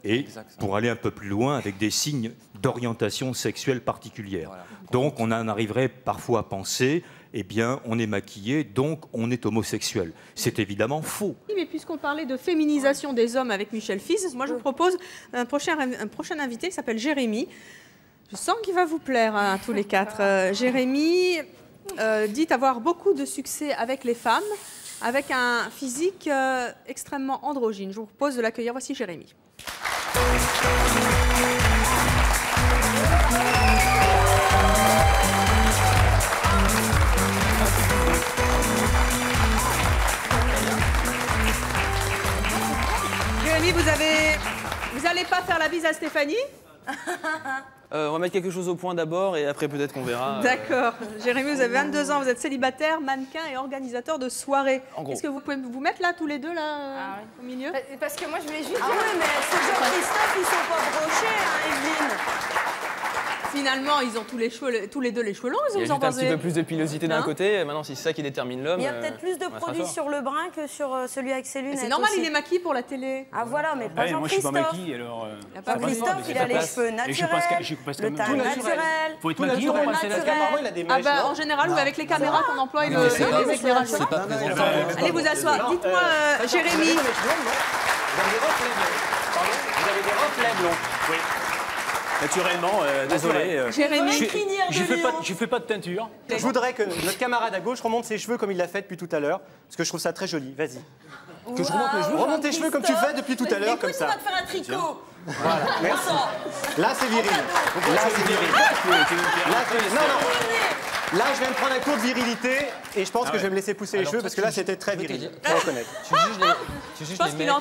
Et pour aller un peu plus loin, avec des signes d'orientation sexuelle particulière. Voilà. Donc on en arriverait parfois à penser, eh bien on est maquillé, donc on est homosexuel. C'est évidemment faux. Oui, mais puisqu'on parlait de féminisation des hommes avec Michel Fize, moi je vous propose un prochain invité qui s'appelle Jérémy. Je sens qu'il va vous plaire à tous les quatre. Jérémy dit avoir beaucoup de succès avec les femmes, avec un physique extrêmement androgyne. Je vous propose de l'accueillir. Voici Jérémy. Jérémy, vous n'allez pas faire la bise à Stéphanie? On va mettre quelque chose au point d'abord et après peut-être qu'on verra. D'accord. Jérémy, vous avez 22 ans, vous êtes célibataire, mannequin et organisateur de soirées. Est-ce que vous pouvez vous mettre là, tous les deux, là, au milieu? Parce que moi, je voulais juste dire... Ah oui, mais ces Jean-Christophe, ils sont pas brochés, hein, Evelyne. Finalement, ils ont tous les deux les cheveux longs, ils ont juste un petit peu plus de pilosité d'un côté, maintenant c'est ça qui détermine l'homme. Il y a peut-être plus de produits sur le brun que sur celui avec ses lunettes. C'est normal, aussi. il est maquillé pour la télé. Ah voilà, mais pas Jean-Christophe. Moi je suis pas maquillée alors. Jean-Christophe, il a les cheveux naturels, le teint naturel. Faut être maquillé pour passer la caméra. En général, ou avec les caméras qu'on emploie et les éclairages. Allez vous asseoir. Dites-moi, Jérémy. Vous avez des reflets blonds. Oui. Naturellement, désolé. Jérémy, je fais pas de teinture. Je voudrais que notre camarade à gauche remonte ses cheveux comme il l'a fait depuis tout à l'heure, parce que je trouve ça très joli. Vas-y. Que je remonte mes cheveux. Remonte tes cheveux comme tu fais depuis tout à l'heure, comme ça. Écoute, on va te faire un tricot. Voilà, merci. Là, c'est viril. Là, c'est viril. Non. Là, je vais me prendre un cours de virilité et je pense que je vais me laisser pousser les cheveux parce que là, c'était très viril. Faut reconnaître. Tu juges les mecs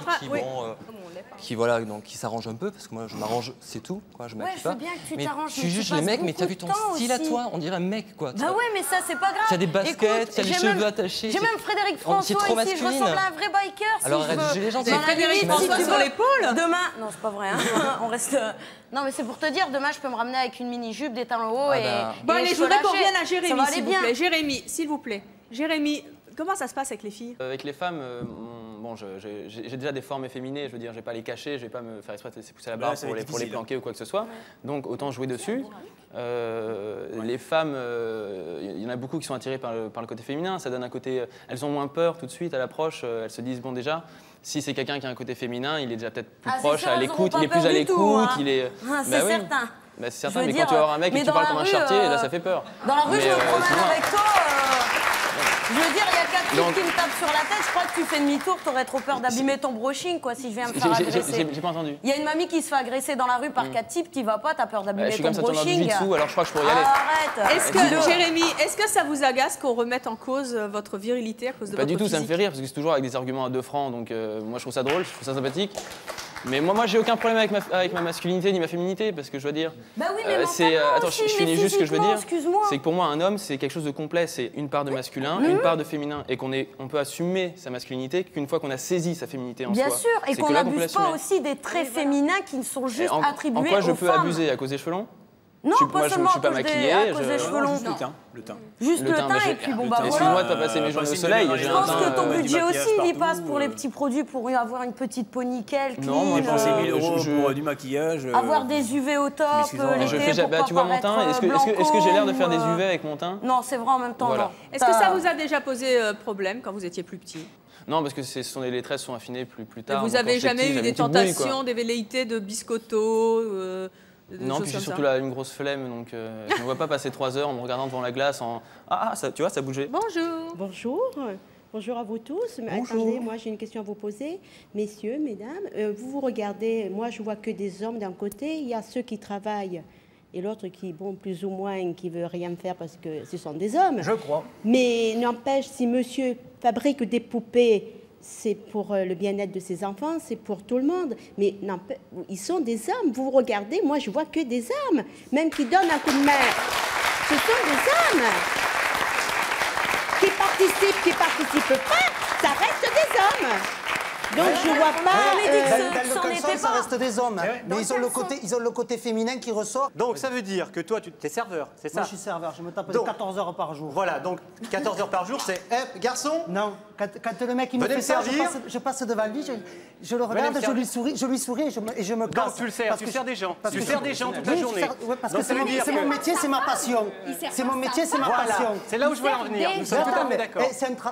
qui s'arrangent un peu, parce que moi je m'arrange, c'est tout, quoi, je m'habille pas. Je veux bien que tu mais t'arranges. Tu juges les mecs, mais t'as vu ton style à toi, on dirait un mec, quoi. Bah ouais, mais ça c'est pas grave. T'as des baskets, t'as les cheveux attachés. J'ai même Frédéric François ici, je ressemble à un vrai biker. Alors arrête de juger les gens. C'est Frédéric François sur l'épaule. Demain, non c'est pas vrai, hein. On reste. Non mais c'est pour te dire, demain je peux me ramener avec une mini-jupe, des talons hauts et. Bon allez, je voudrais qu'on revienne à Jérémy, s'il vous plaît. Jérémy, s'il vous plaît. Jérémy, comment ça se passe avec les filles? Avec les femmes, bon, j'ai déjà des formes efféminées, je veux dire, je vais pas les cacher, je vais pas me faire exprès de laisser pousser la barbe pour les planquer ou quoi que ce soit. Donc autant jouer dessus. Les femmes, il y en a beaucoup qui sont attirées par le côté féminin, ça donne un côté... Elles ont moins peur tout de suite à l'approche, elles se disent, bon déjà, si c'est quelqu'un qui a un côté féminin, il est déjà peut-être plus proche, à l'écoute, il est plus à l'écoute, il est... C'est certain. Bah, c'est certain, mais quand tu vas voir un mec et que tu parles comme un charretier, là ça fait peur. Dans la rue, je me promène avec toi. Je veux dire, il y a 4 types qui me tapent sur la tête. Je crois que tu fais demi-tour, t'aurais trop peur d'abîmer ton brushing, quoi, si je viens me faire agresser. J'ai pas entendu. Il y a une mamie qui se fait agresser dans la rue par 4 types, t'y vas pas, t'as peur d'abîmer ton brushing. Je suis comme ça, tourneur du alors je crois que je pourrais y aller. Arrête. Est-ce que, Jérémy, est-ce que ça vous agace qu'on remette en cause votre virilité à cause de votre physique? Pas du tout, ça me physique? fait rire, parce que c'est toujours avec des arguments à 2 francs, donc moi je trouve ça drôle, je trouve ça sympathique. Mais moi j'ai aucun problème avec ma masculinité ni ma féminité, parce que je veux dire. Bah oui, mais attends, je finis juste ce que je veux dire. Excuse-moi. C'est que pour moi, un homme, c'est quelque chose de complet. C'est une part de masculin, une part de féminin. Et on peut assumer sa masculinité qu'une fois qu'on a saisi sa féminité en soi. Bien sûr, et qu'on n'abuse pas aussi des traits féminins qui sont juste attribués aux femmes. En quoi je peux abuser? À cause des cheveux longs? Non, pas seulement je suis pas maquillée. à cause des cheveux longs. Le teint. Juste le teint, et puis bon, bah voilà. Excuse-moi de pas passer mes journées au soleil. Je pense que ton budget aussi, il y passe pour les petits produits, pour avoir une petite peau nickel, clean. Non, moi, j'ai pensé 1 000 € pour du maquillage. Avoir des UV au top, l'été, pour pas tu vois mon teint? Est-ce que j'ai l'air de faire des UV avec mon teint? Non, c'est vrai en même temps, non. Est-ce que ça vous a déjà posé problème quand vous étiez plus petit? Non, parce que les traits sont affinés plus tard. Vous n'avez jamais eu des tentations, des velléités de biscotto non, puis j'ai surtout une grosse flemme, donc je ne vois pas passer 3 heures en me regardant devant la glace tu vois, ça bougeait. Bonjour. Bonjour. Bonjour à vous tous. Mais attendez, moi j'ai une question à vous poser. Messieurs, mesdames, vous regardez, moi je vois que des hommes d'un côté, il y a ceux qui travaillent et l'autre qui, bon, plus ou moins, qui veut rien faire parce que ce sont des hommes. Je crois. Mais n'empêche, si monsieur fabrique des poupées, c'est pour le bien-être de ses enfants, c'est pour tout le monde. Mais ils sont des hommes. Vous regardez, moi, je vois que des hommes. Même qui donnent un coup de main. Ce sont des hommes. Qui participent pas, ça reste des hommes. Donc je vois pas. Dans le caleçon, ça reste des hommes. Mais ils ont le côté féminin qui ressort. Donc ça veut dire que toi, tu es serveur, c'est ça? Moi, je suis serveur. Je me tape 14 heures par jour. Voilà, donc 14 heures par jour, c'est garçon. Non, quand le mec il me fait ça, je passe devant lui, je le regarde, je lui souris et je me casse. Non, tu le sers, tu sers des gens. Tu sers des gens toute la journée. Parce que c'est mon métier, c'est ma passion. C'est mon métier, c'est ma passion. C'est là où je voulais en venir. Nous sommes tout à fait d'accord.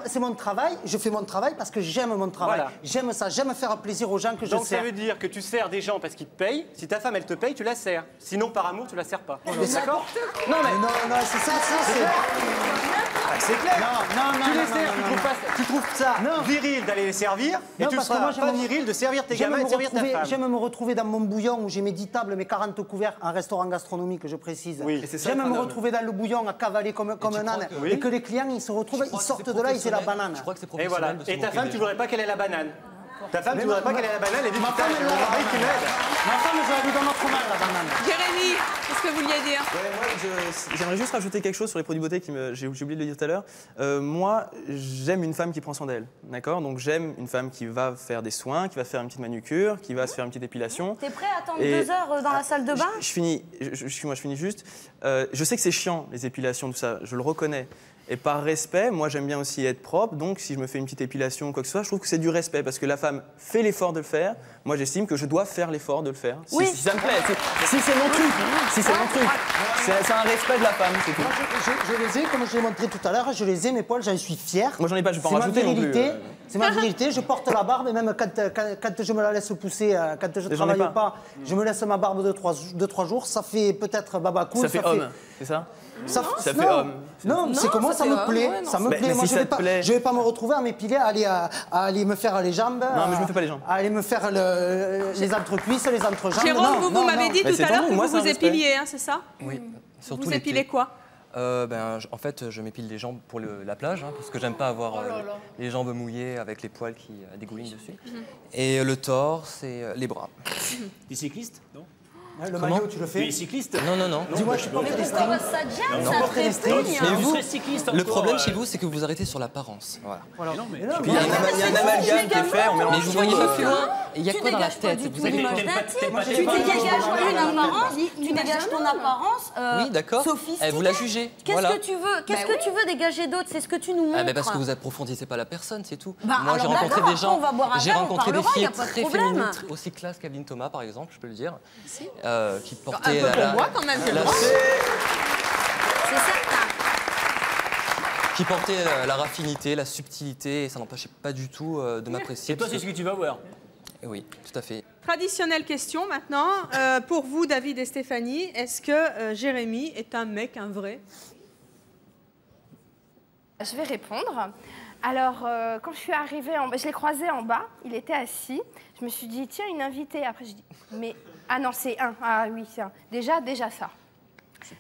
C'est mon travail. Je fais mon travail parce que j'aime mon travail. J'aime ça, j'aime faire plaisir aux gens que je sers. Donc ça veut dire que tu sers des gens parce qu'ils te payent. Si ta femme elle te paye, tu la sers. Sinon par amour, tu la sers pas. D'accord? Non, c'est ça, c'est clair. Non, tu les sers, tu trouves ça viril d'aller les servir et tu ne seras pas viril de servir tes gamins et de servir ta femme. J'aime me retrouver dans mon bouillon où j'ai mes 10 tables, mes 40 couverts, un restaurant gastronomique, je précise. J'aime me retrouver dans le bouillon à cavaler comme un âne et que les clients ils se retrouvent, ils sortent de là, ils aient la banane. Et voilà. Et ta femme, tu voudrais pas qu'elle ait la banane. Ta femme, tu voudrais pas qu'elle ait la banane et dit putain, j'ai mon mari qui m'aide. Ma femme, je la lui donne autrement, la banane. Jérémy, qu'est-ce que vous vouliez dire? J'aimerais juste rajouter quelque chose sur les produits beauté j'ai oublié de le dire tout à l'heure. Moi, j'aime une femme qui prend soin d'elle, d'accord? Donc j'aime une femme qui va faire des soins, qui va faire une petite manucure, qui va se faire une petite épilation. T'es prêt à attendre 2 heures dans la salle de bain? Je finis juste. Je sais que c'est chiant, les épilations, tout ça, je le reconnais. Et par respect, moi j'aime bien aussi être propre, donc si je me fais une petite épilation ou quoi que ce soit, je trouve que c'est du respect, parce que la femme fait l'effort de le faire, moi j'estime que je dois faire l'effort de le faire. Si ça me plaît, si c'est mon truc, c'est un respect de la femme, c'est tout. Moi, je les ai, comme je l'ai montré tout à l'heure, je les ai, mes poils, j'en suis fier. Moi j'en ai pas, je vais pas en rajouter non plus. C'est ma virilité, je porte la barbe, et même quand je me la laisse pousser, quand je ne travaille pas, je me laisse ma barbe de 3 jours, ça fait peut-être baba cool. Ça fait homme, c'est ça? Ça fait homme. Non, c'est que moi ça me plaît. Ça me plaît. Moi je vais pas me retrouver à m'épiler, à aller me faire les jambes. Non, mais je me fais pas les jambes. À aller me faire les entrecuisses, les entrejambes. Jérôme, vous m'avez dit tout à l'heure que vous vous épiliez, c'est ça? Oui, surtout vous épilez quoi? En fait, je m'épile les jambes pour la plage, parce que j'aime pas avoir les jambes mouillées avec les poils qui dégoulinent dessus. Et le torse et les bras. T'es cycliste? Non? Le maillot, tu le fais? Tu es cycliste? Non. Dis-moi, je suis pas des strings. Mais vous, le problème chez vous, c'est que vous arrêtez sur l'apparence. Voilà. Puis il y a un amalgame qui est fait, on mélange. Mais vous voyez pas plus loin. Il y a quoi dans la tête? Tu dégages ton apparence. Oui, d'accord. Vous la jugez. Qu'est-ce que tu veux dégager d'autre? C'est ce que tu nous montres. Parce que vous approfondissez pas la personne, c'est tout. Moi, j'ai rencontré des gens. J'ai rencontré des filles très féminines, aussi classe qu'Adeline Thomas, par exemple, je peux le dire. Qui portait un peu pour moi quand même, c'est certain. Qui portait la raffinité, la subtilité, et ça n'empêchait pas du tout de m'apprécier. Et toi, c'est ce que tu vas voir. Oui, tout à fait. Traditionnelle question maintenant. Pour vous, David et Stéphanie, est-ce que Jérémy est un mec, un vrai? Je vais répondre. Alors, quand je suis arrivée, je l'ai croisé en bas, il était assis. Je me suis dit, tiens, une invitée. Après, je dis, mais... Ah non, c'est un. Ah oui, c'est un. Déjà ça.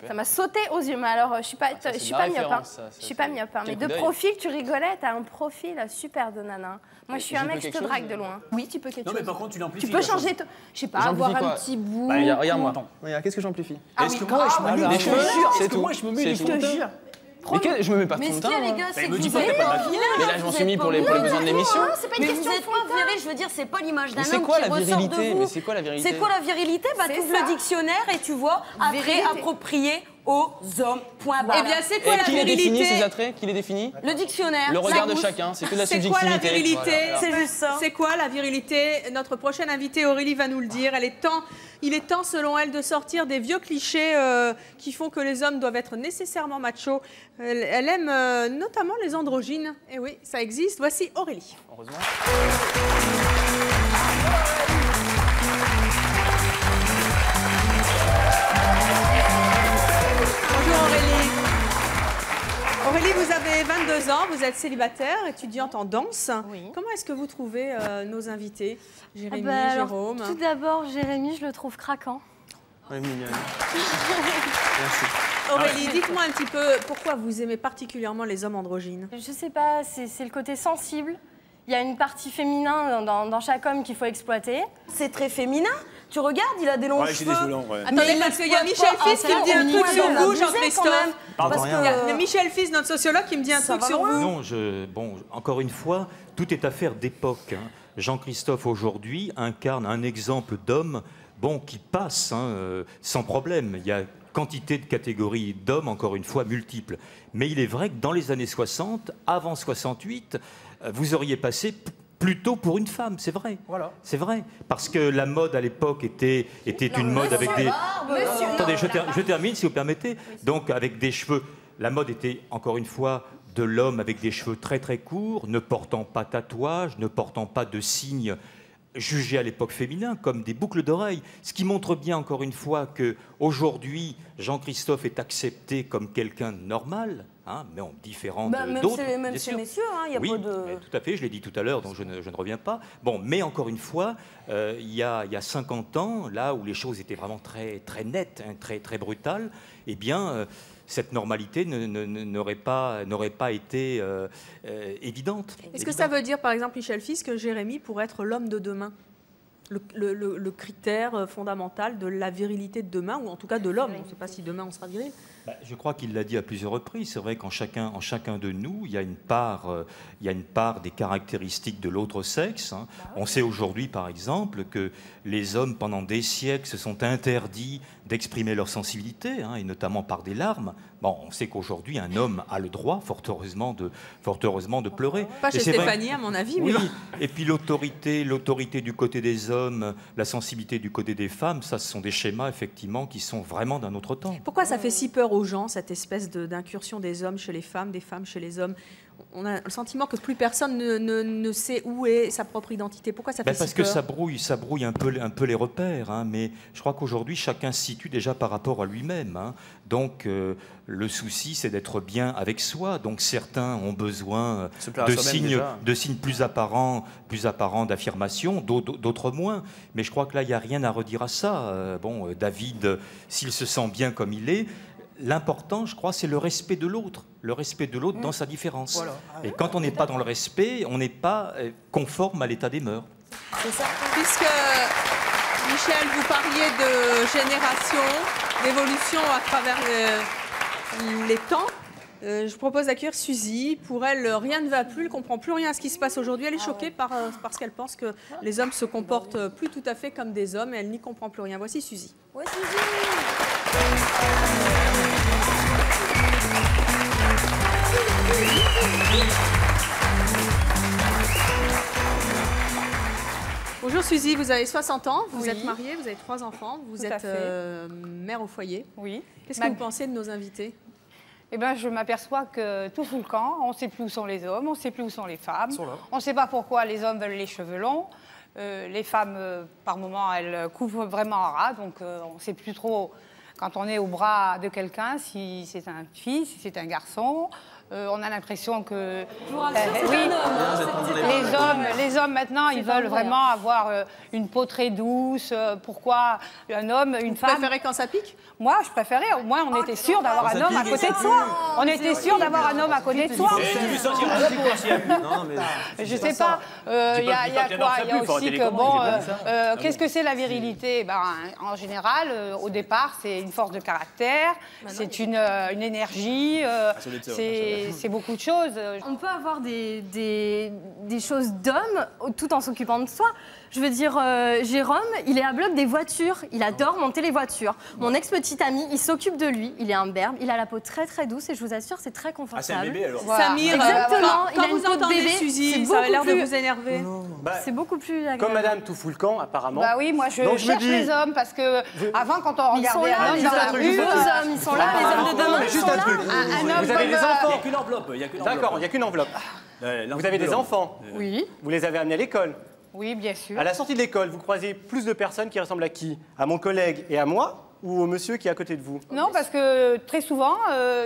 Ça m'a sauté aux yeux. Mais alors, je suis pas, je suis pas myope. Hein. Je suis pas myope. Hein. Mais de profil, tu rigolais, t'as un profil super de nana. Moi, je suis un mec, je te drague de loin. Oui, tu peux quelque chose. Non, mais par contre, tu l'amplifies. Tu peux changer, je sais pas, avoir un petit bout. Regarde-moi. Qu'est-ce que j'amplifie? Est-ce que moi, je me mets les cheveux? C'est tout. Moi, je me mets les cheveux. Je te jure. Mais je me mets pas de fond de teint. Mais ce qu'il y a, les gars, c'est que me dis pas qu'il y a pas de maquillage. Mais là, je m'en suis mis pour les besoins de l'émission. C'est pas une question de viril, je veux dire, c'est pas l'image d'un homme qui C'est quoi la ressort de virilité? vous. Mais c'est quoi la virilité? C'est quoi la virilité? Bah, tu ouvres le dictionnaire et tu vois attrait approprié aux hommes. Point barre. Eh bien, c'est quoi la Qui les définit, virilité? ces attraits? Qui les définit? Le dictionnaire. Le regard de chacun, c'est que de la subjectivité. C'est quoi la virilité? C'est juste ça. C'est quoi la virilité? Notre prochaine invitée, Aurélie, va nous le dire. Il est temps, selon elle, de sortir des vieux clichés qui font que les hommes doivent être nécessairement machos. Elle aime notamment les androgynes. Et oui, ça existe. Voici Aurélie. Heureusement. Bonjour Aurélie. Aurélie, vous avez 22 ans, vous êtes célibataire, étudiante en danse. Oui. Comment est-ce que vous trouvez nos invités? Jérémy, alors, Jérôme. tout d'abord, Jérémy, je le trouve craquant. Oui, mignonne. Merci. Aurélie, dites-moi un petit peu pourquoi vous aimez particulièrement les hommes androgynes. Je sais pas, c'est le côté sensible. Il y a une partie féminin dans chaque homme qu'il faut exploiter. C'est très féminin. Tu regardes, il a des longs cheveux. J'ai des cheveux longs, ouais. Attendez, parce qu'il y a Michel Fils qui me dit un truc sur vous, Jean-Christophe. Pardon, Il y a Michel Fils, notre sociologue, qui me dit un truc sur vous. Non, encore une fois, tout est affaire d'époque. Hein. Jean-Christophe, aujourd'hui, incarne un exemple d'homme qui passe sans problème. Il y a quantité de catégories d'hommes, encore une fois, multiples. Mais il est vrai que dans les années 60, avant 68, vous auriez passé plutôt pour une femme, c'est vrai. Voilà. C'est vrai. Parce que la mode à l'époque était une mode avec des... Attendez, je termine si vous permettez. Donc avec des cheveux... La mode était, encore une fois, de l'homme avec des cheveux très très courts, ne portant pas tatouage, ne portant pas de signes jugés à l'époque féminin comme des boucles d'oreilles. Ce qui montre bien, encore une fois, qu'aujourd'hui, Jean-Christophe est accepté comme quelqu'un de normal, mais différent d'autres. Même ces messieurs, il n'y a pas de... Tout à fait, je l'ai dit tout à l'heure, donc je ne reviens pas. Mais encore une fois, il y a 50 ans, là où les choses étaient vraiment très, très nettes, très, très brutales, eh bien... cette normalité n'aurait pas été évidente. Est-ce que ça veut dire, par exemple, Michel Fils, que Jérémy pourrait être l'homme de demain? Le critère fondamental de la virilité de demain, ou en tout cas de l'homme. On ne sait pas si demain on sera viril. Je crois qu'il l'a dit à plusieurs reprises. C'est vrai qu'en chacun de nous, il y a une part des caractéristiques de l'autre sexe. Hein. On sait aujourd'hui, par exemple, que les hommes, pendant des siècles, se sont interdits d'exprimer leur sensibilité, et notamment par des larmes. On sait qu'aujourd'hui, un homme a le droit, fort heureusement, de pleurer. Pas chez Stéphanie, à mon avis. Oui. Et puis l'autorité du côté des hommes, la sensibilité du côté des femmes, ça, ce sont des schémas, effectivement, qui sont vraiment d'un autre temps. Pourquoi ça fait si peur aux gens, cette espèce d'incursion des hommes chez les femmes, des femmes chez les hommes? On a le sentiment que plus personne ne sait où est sa propre identité. Pourquoi ça fait si peur? Parce que ça brouille un peu les repères. Mais je crois qu'aujourd'hui, chacun se situe déjà par rapport à lui-même. Donc, le souci, c'est d'être bien avec soi. Donc, certains ont besoin de signes plus apparents d'affirmation, d'autres moins. Mais je crois que là, il n'y a rien à redire à ça. David, s'il se sent bien comme il est, l'important, je crois, c'est le respect de l'autre dans sa différence. Voilà. Et quand on n'est pas dans le respect, on n'est pas conforme à l'état des mœurs. C'est ça. Puisque, Michel, vous parliez de génération, d'évolution à travers les temps, je vous propose d'accueillir Suzy. Pour elle, rien ne va plus, elle ne comprend plus rien à ce qui se passe aujourd'hui. Elle est choquée parce qu'elle pense que les hommes se comportent plus tout à fait comme des hommes et elle n'y comprend plus rien. Voici Suzy. Ouais, Suzy. Bonjour Suzy, vous avez 60 ans, vous êtes mariée, vous avez 3 enfants, vous êtes mère au foyer. Oui. Qu'est-ce que vous pensez de nos invités? Je m'aperçois que tout fout le camp. On ne sait plus où sont les hommes, on ne sait plus où sont les femmes. On ne sait pas pourquoi les hommes veulent les cheveux longs. Les femmes, par moments, elles couvrent vraiment en ras. Donc, on ne sait plus trop, quand on est au bras de quelqu'un, si c'est un fils, si c'est un garçon. On a l'impression que oui, les hommes maintenant, ils veulent vraiment avoir une peau très douce. Pourquoi un homme, une femme... Vous préférez quand ça pique? Moi, je préférais. Au moins, on était sûr d'avoir un homme à côté de soi. On était sûr d'avoir un homme à côté de soi. Je sais pas. Il y a quoi? Il y a aussi que, bon, qu'est-ce que c'est la virilité? En général, au départ, c'est une force de caractère, c'est une énergie, c'est beaucoup de choses. On peut avoir des choses d'homme tout en s'occupant de soi. Je veux dire, Jérôme, il est à bloc des voitures. Il adore monter les voitures. Mon ex-petit ami, il s'occupe de lui. Il est imberbe. Il a la peau très très douce et je vous assure, c'est très confortable. Ah, c'est un bébé alors. Voilà. Samir, exactement. quand vous entendez Suzy, ça a l'air de vous énerver. C'est beaucoup plus agréable. Comme Madame tout fout le camp, apparemment. Bah oui, moi je cherche les hommes parce que avant, quand on regardait un homme dans la rue, ils sont là, les hommes de demain. Juste un truc. Vous avez des enfants. Il n'y a qu'une enveloppe. D'accord, il n'y a qu'une enveloppe. Vous avez des enfants. Oui. Vous les avez amenés à l'école. Oui, bien sûr. À la sortie de l'école, vous croisez plus de personnes qui ressemblent à qui? À mon collègue et à moi, ou au monsieur qui est à côté de vous? Non, parce que très souvent,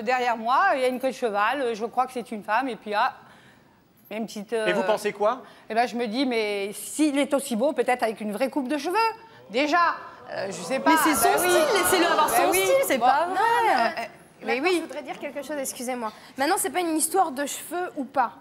derrière moi, il y a une queue de cheval, je crois que c'est une femme, et puis il y a une petite... Et vous pensez quoi? Eh ben, je me dis, mais s'il est aussi beau, peut-être avec une vraie coupe de cheveux, déjà, je sais pas... Mais c'est son style, laissez-le avoir son style, c'est pas vrai. Mais oui. Je voudrais dire quelque chose, excusez-moi. Maintenant, c'est pas une histoire de cheveux ou pas.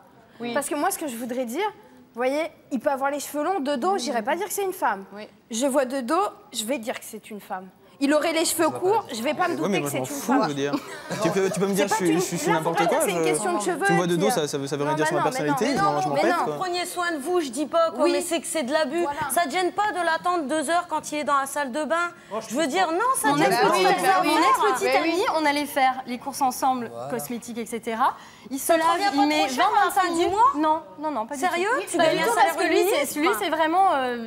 Oui. Parce que moi, ce que je voudrais dire... Vous voyez, il peut avoir les cheveux longs, de dos, j'irai pas dire que c'est une femme. Oui. Je vois de dos, je vais dire que c'est une femme. Il aurait les cheveux courts, je vais pas me douter que c'est une femme. Je veux dire. Tu peux me dire je suis n'importe quoi. C'est une question de cheveux. Tu me vois de dos, ça veut rien dire sur ma personnalité. Je m'en pète. Prenez soin de vous, je dis pas quoi, mais c'est que c'est de l'abus. Voilà. Ça te gêne pas de l'attendre 2 heures quand il est dans la salle de bain? Je veux dire, non, ça te gêne pas. Mon ex-petite amie, on allait faire les courses ensemble, cosmétiques, etc. Il se lave, il met 20-25 du mois. Non, pas du tout. Sérieux? Tu gagnes un salaire que lui,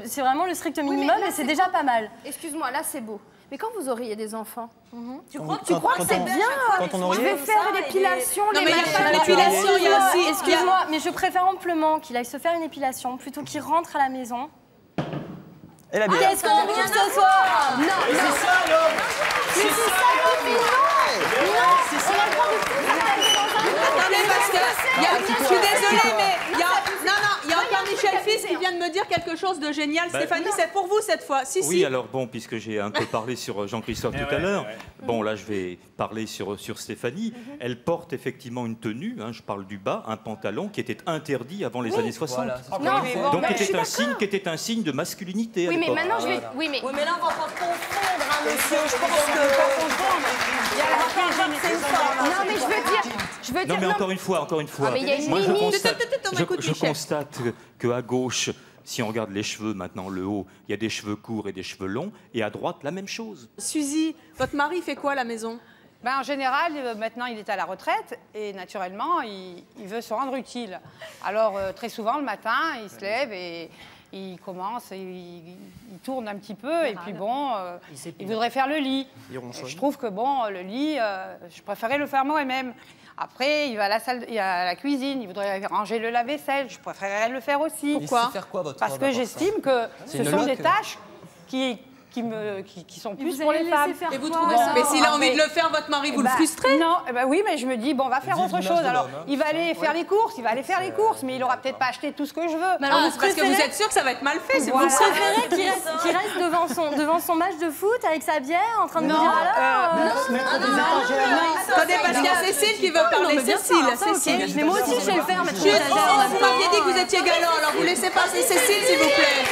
c'est vraiment le strict minimum et c'est déjà pas mal. Excuse-moi, là c'est beau. Mais quand vous auriez des enfants, tu crois que c'est bien? Je vais faire l'épilation, les machins. Il n'y a pas d'épilation, il y a aussi... Excuse-moi, mais je préfère amplement qu'il aille se faire une épilation plutôt qu'il rentre à la maison. Et la bière. Qu'est-ce qu'on veut ce soir? Non, c'est ça l'homme. Mais c'est ça l'homme. Non, c'est ça. Attendez, parce que je suis désolée, mais il y a encore Michel Fils qui vient de me dire quelque chose de génial. Stéphanie, c'est pour vous cette fois. Oui, alors bon, puisque j'ai un peu parlé sur Jean-Christophe tout à l'heure, bon là je vais parler sur Stéphanie. Elle porte effectivement une tenue, je parle du bas, un pantalon qui était interdit avant les années 60. Voilà. Donc qui était un signe de masculinité. Oui, mais maintenant je vais... Oui, mais là on va pas confondre, monsieur. Je pense que pas confondre. Il y a la c'est une femme. Non, mais je veux dire... Non, mais encore une fois, mais il y a une moi limite. je constate qu'à gauche, si on regarde les cheveux maintenant, le haut, il y a des cheveux courts et des cheveux longs, et à droite, la même chose. Suzy, votre mari fait quoi à la maison? En général, maintenant, il est à la retraite et naturellement, il veut se rendre utile. Alors, très souvent, le matin, il se lève et il commence, il tourne un petit peu et puis bon, il voudrait faire le lit. Je trouve que bon, le lit, je préférais le faire moi-même. Après, il va à la salle, il à la cuisine, il voudrait ranger le lave-vaisselle. Je préférerais le faire aussi. Pourquoi? Parce que j'estime que ce sont des tâches qui sont plus pour les femmes. Et vous trouvez ça? Mais s'il a envie de le faire, votre mari, vous le frustrez? Non, oui, mais je me dis, bon, on va faire autre chose. Alors, il va aller faire les courses, mais il aura peut-être pas acheté tout ce que je veux. Parce que vous êtes sûr que ça va être mal fait, c'est vous pour ça. préférez qu'il reste devant son match de foot avec sa bière en train de dire Attendez, parce qu'il y a Cécile qui veut parler. Cécile. Mais moi aussi, je vais le faire. Vous m'aviez dit que vous étiez galant, alors vous laissez passer Cécile, s'il vous plaît.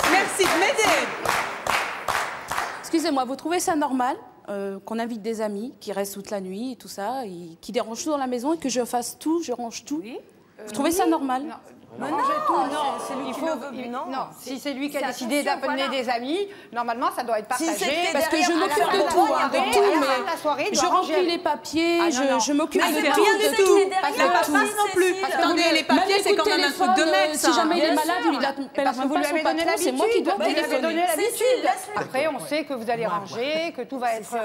Merci de m'aider. Excusez-moi, vous trouvez ça normal qu'on invite des amis qui restent toute la nuit et tout ça, et qui dérangent tout dans la maison et que je fasse tout, je range tout? Vous trouvez ça normal? Non, c'est lui qui veut. Non, si c'est lui qui a décidé d'appeler des amis, normalement ça doit être partagé. Parce que je m'occupe de tout, mais je remplis les papiers, je m'occupe de rien du tout. La paperasse non plus. Attendez, les papiers, c'est quand même un truc de mec, ça. Si jamais il est Bien malade, sûr. il appelle Parce que vous lui avez donné l'habitude. c'est moi qui dois Vous lui avez donné téléphoner. l'habitude. Après, on sait que vous allez ranger, que tout va être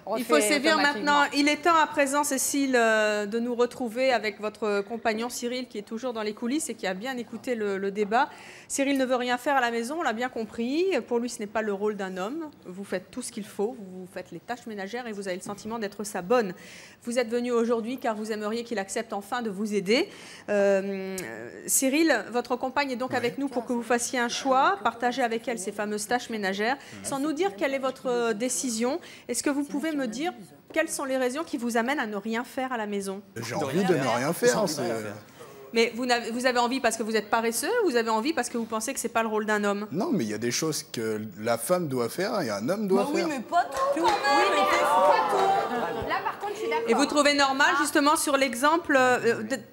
refait Il faut sévir automatiquement. maintenant. Il est temps à présent, Cécile, de nous retrouver avec votre compagnon Cyril, qui est toujours dans les coulisses et qui a bien écouté le débat. Cyril ne veut rien faire à la maison, on l'a bien compris. Pour lui, ce n'est pas le rôle d'un homme. Vous faites tout ce qu'il faut, vous faites les tâches ménagères et vous avez le sentiment d'être sa bonne. Vous êtes venu aujourd'hui car vous aimeriez qu'il accepte enfin de vous aider. Cyril, votre compagne est donc avec nous pour que vous fassiez un choix, partager avec elle ces fameuses tâches ménagères, sans nous dire quelle est votre décision. Est-ce que vous pouvez me dire quelles sont les raisons qui vous amènent à ne rien faire à la maison? J'ai envie de ne rien faire. Mais vous avez envie parce que vous êtes paresseux ou vous avez envie parce que vous pensez que ce n'est pas le rôle d'un homme? Non, mais il y a des choses que la femme doit faire et un homme doit faire. Oui, mais pas tout quand même. Là, par contre, je suis d'accord. Et vous trouvez normal, justement, sur l'exemple...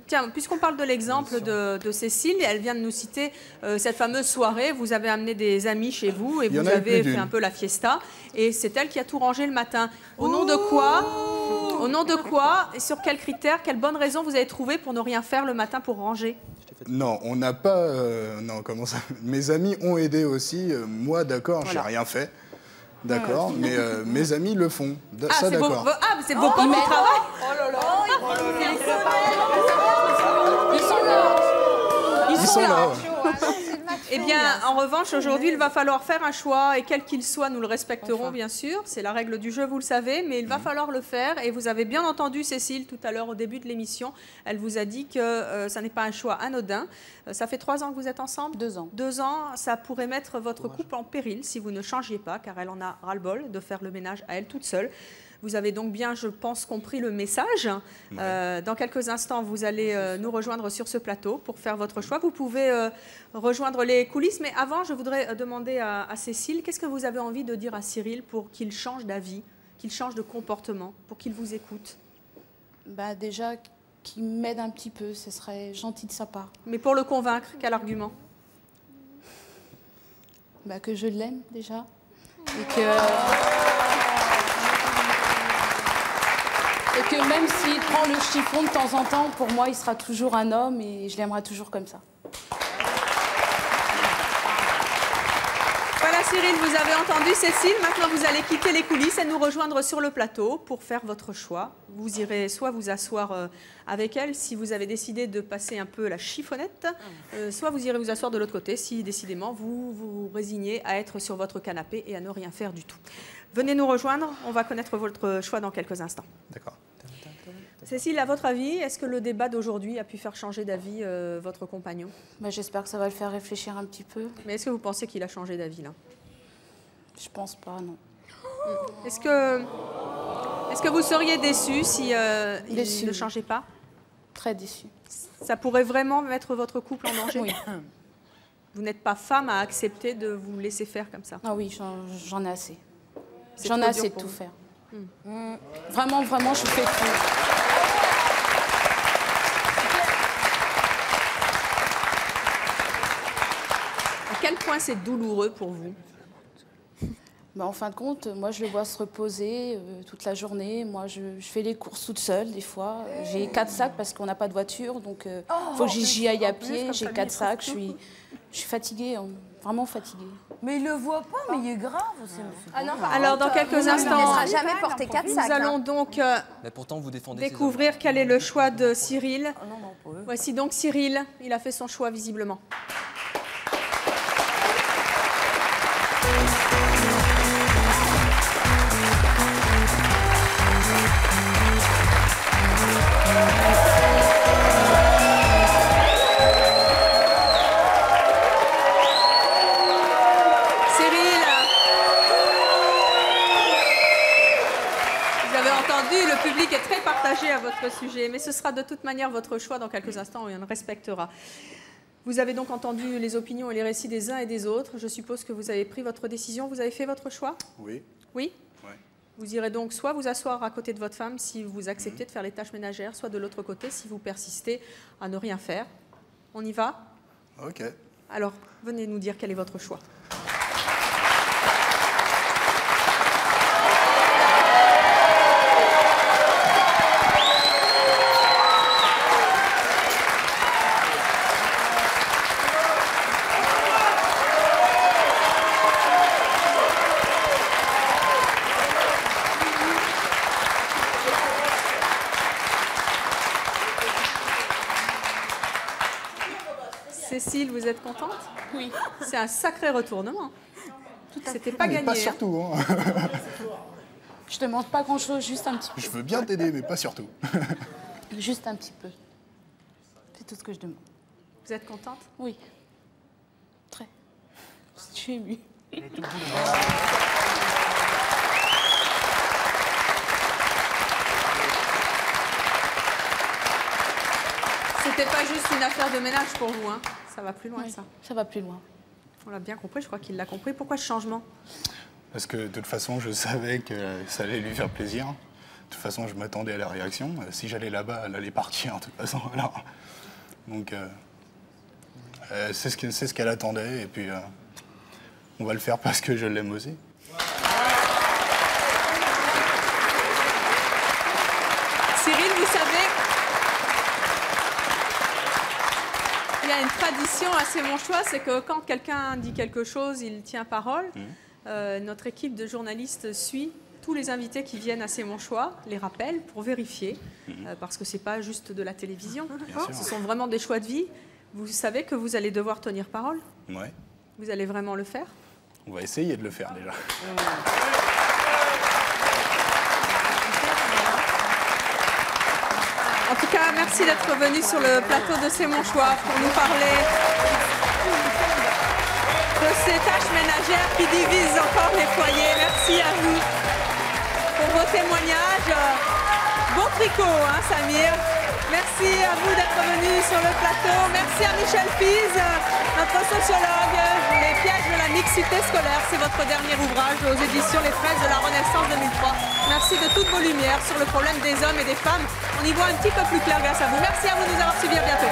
tiens, puisqu'on parle de l'exemple de Cécile, elle vient de nous citer cette fameuse soirée. Vous avez amené des amis chez vous et vous avez fait un peu la fiesta. Et c'est elle qui a tout rangé le matin. Au nom de quoi? Au nom de quoi et sur quels critères, quelle bonne raison vous avez trouvé pour ne rien faire le matin pour ranger? Non, on n'a pas... non, comment ça? Mes amis ont aidé aussi. Moi, d'accord, j'ai rien fait. D'accord, mais mes amis le font. Ça, d'accord. C'est vos potes qui travaillent? Oh là là. Ils sont là. Eh bien, en revanche, aujourd'hui, il va falloir faire un choix, et quel qu'il soit, nous le respecterons, bien sûr. C'est la règle du jeu, vous le savez, mais il va falloir le faire. Et vous avez bien entendu Cécile tout à l'heure, au début de l'émission. Elle vous a dit que ça n'est pas un choix anodin. Ça fait 3 ans que vous êtes ensemble? 2 ans. 2 ans, ça pourrait mettre votre couple en péril si vous ne changiez pas, car elle en a ras-le-bol de faire le ménage à elle toute seule. Vous avez donc bien, je pense, compris le message. Dans quelques instants, vous allez nous rejoindre sur ce plateau pour faire votre choix. Vous pouvez rejoindre les coulisses, mais avant, je voudrais demander à Cécile, qu'est-ce que vous avez envie de dire à Cyril pour qu'il change d'avis, qu'il change de comportement, pour qu'il vous écoute? Bah, déjà, qu'il m'aide un petit peu, ce serait gentil de sa part. Mais pour le convaincre, quel argument? Bah, que je l'aime déjà. Et que même s'il prend le chiffon de temps en temps, pour moi, il sera toujours un homme et je l'aimerai toujours comme ça. Voilà Cyril, vous avez entendu Cécile. Maintenant, vous allez quitter les coulisses et nous rejoindre sur le plateau pour faire votre choix. Vous irez soit vous asseoir avec elle si vous avez décidé de passer un peu la chiffonnette, soit vous irez vous asseoir de l'autre côté si décidément vous vous résignez à être sur votre canapé et à ne rien faire du tout. Venez nous rejoindre, on va connaître votre choix dans quelques instants. D'accord. Cécile, à votre avis, est-ce que le débat d'aujourd'hui a pu faire changer d'avis votre compagnon? Bah, j'espère que ça va le faire réfléchir un petit peu. Mais est-ce que vous pensez qu'il a changé d'avis là? Je pense pas, non. Est-ce que vous seriez déçu si il ne changeait pas? Très déçu. Ça pourrait vraiment mettre votre couple en danger? Oui. Vous n'êtes pas femme à accepter de vous laisser faire comme ça? Ah oui, j'en ai assez. C'est J'en ai trop assez dur de pour tout vous. faire. Vraiment, vraiment, je fais tout. À quel point c'est douloureux pour vous? Bah, en fin de compte, moi, je le vois se reposer toute la journée. Moi, je fais les courses toute seule, des fois. J'ai 4 sacs parce qu'on n'a pas de voiture, donc il faut que j'y aille à pied. J'ai 4 sacs, je suis fatiguée, vraiment fatiguée. Mais il le voit pas, mais il est grave. Alors, dans quelques instants, On n'a jamais porté 4 sacs. nous allons donc Mais pourtant, vous défendez découvrir quel est le choix de Cyril. Voici donc Cyril, il a fait son choix visiblement. Le public est très partagé à votre sujet, mais ce sera de toute manière votre choix dans quelques instants et on le respectera. Vous avez donc entendu les opinions et les récits des uns et des autres. Je suppose que vous avez pris votre décision. Vous avez fait votre choix? Oui. Oui? Ouais. Vous irez donc soit vous asseoir à côté de votre femme si vous acceptez de faire les tâches ménagères, soit de l'autre côté si vous persistez à ne rien faire. On y va? Ok. Alors, venez nous dire quel est votre choix. Cécile, vous êtes contente? Oui. C'est un sacré retournement. C'était pas gagné. Pas surtout. Hein. Je demande pas grand-chose, juste un petit peu. Je veux bien t'aider, mais pas surtout. Juste un petit peu. C'est tout ce que je demande. Vous êtes contente? Oui. Très. Je suis émue. C'était pas juste une affaire de ménage pour vous, hein. Ça va plus loin, Oui, ça. Ça va plus loin. On l'a bien compris, je crois qu'il l'a compris. Pourquoi ce changement? Parce que de toute façon, je savais que ça allait lui faire plaisir. De toute façon, je m'attendais à la réaction. Si j'allais là-bas, elle allait partir, de toute façon. Alors, donc, c'est ce qu'elle attendait. Et puis, on va le faire parce que je l'aime aussi. Cyril, vous savez, il y a une tradition à Sémonchois, c'est que quand quelqu'un dit quelque chose, il tient parole. Notre équipe de journalistes suit tous les invités qui viennent à Sémonchois, les rappelle pour vérifier, parce que ce n'est pas juste de la télévision, ce sont vraiment des choix de vie. Vous savez que vous allez devoir tenir parole? Ouais. Vous allez vraiment le faire? On va essayer de le faire déjà. En tout cas, merci d'être venu sur le plateau de Sémonchois pour nous parler de ces tâches ménagères qui divisent encore les foyers. Merci à vous pour vos témoignages. Bon tricot, hein, Samir? Merci à vous d'être venu sur le plateau. Merci à Michel Fize, notre sociologue. Les pièges de la mixité scolaire, c'est votre dernier ouvrage aux éditions Les Fraises de la Renaissance 2003. Merci de toutes vos lumières sur le problème des hommes et des femmes. On y voit un petit peu plus clair grâce à vous. Merci à vous de nous avoir suivis. À bientôt.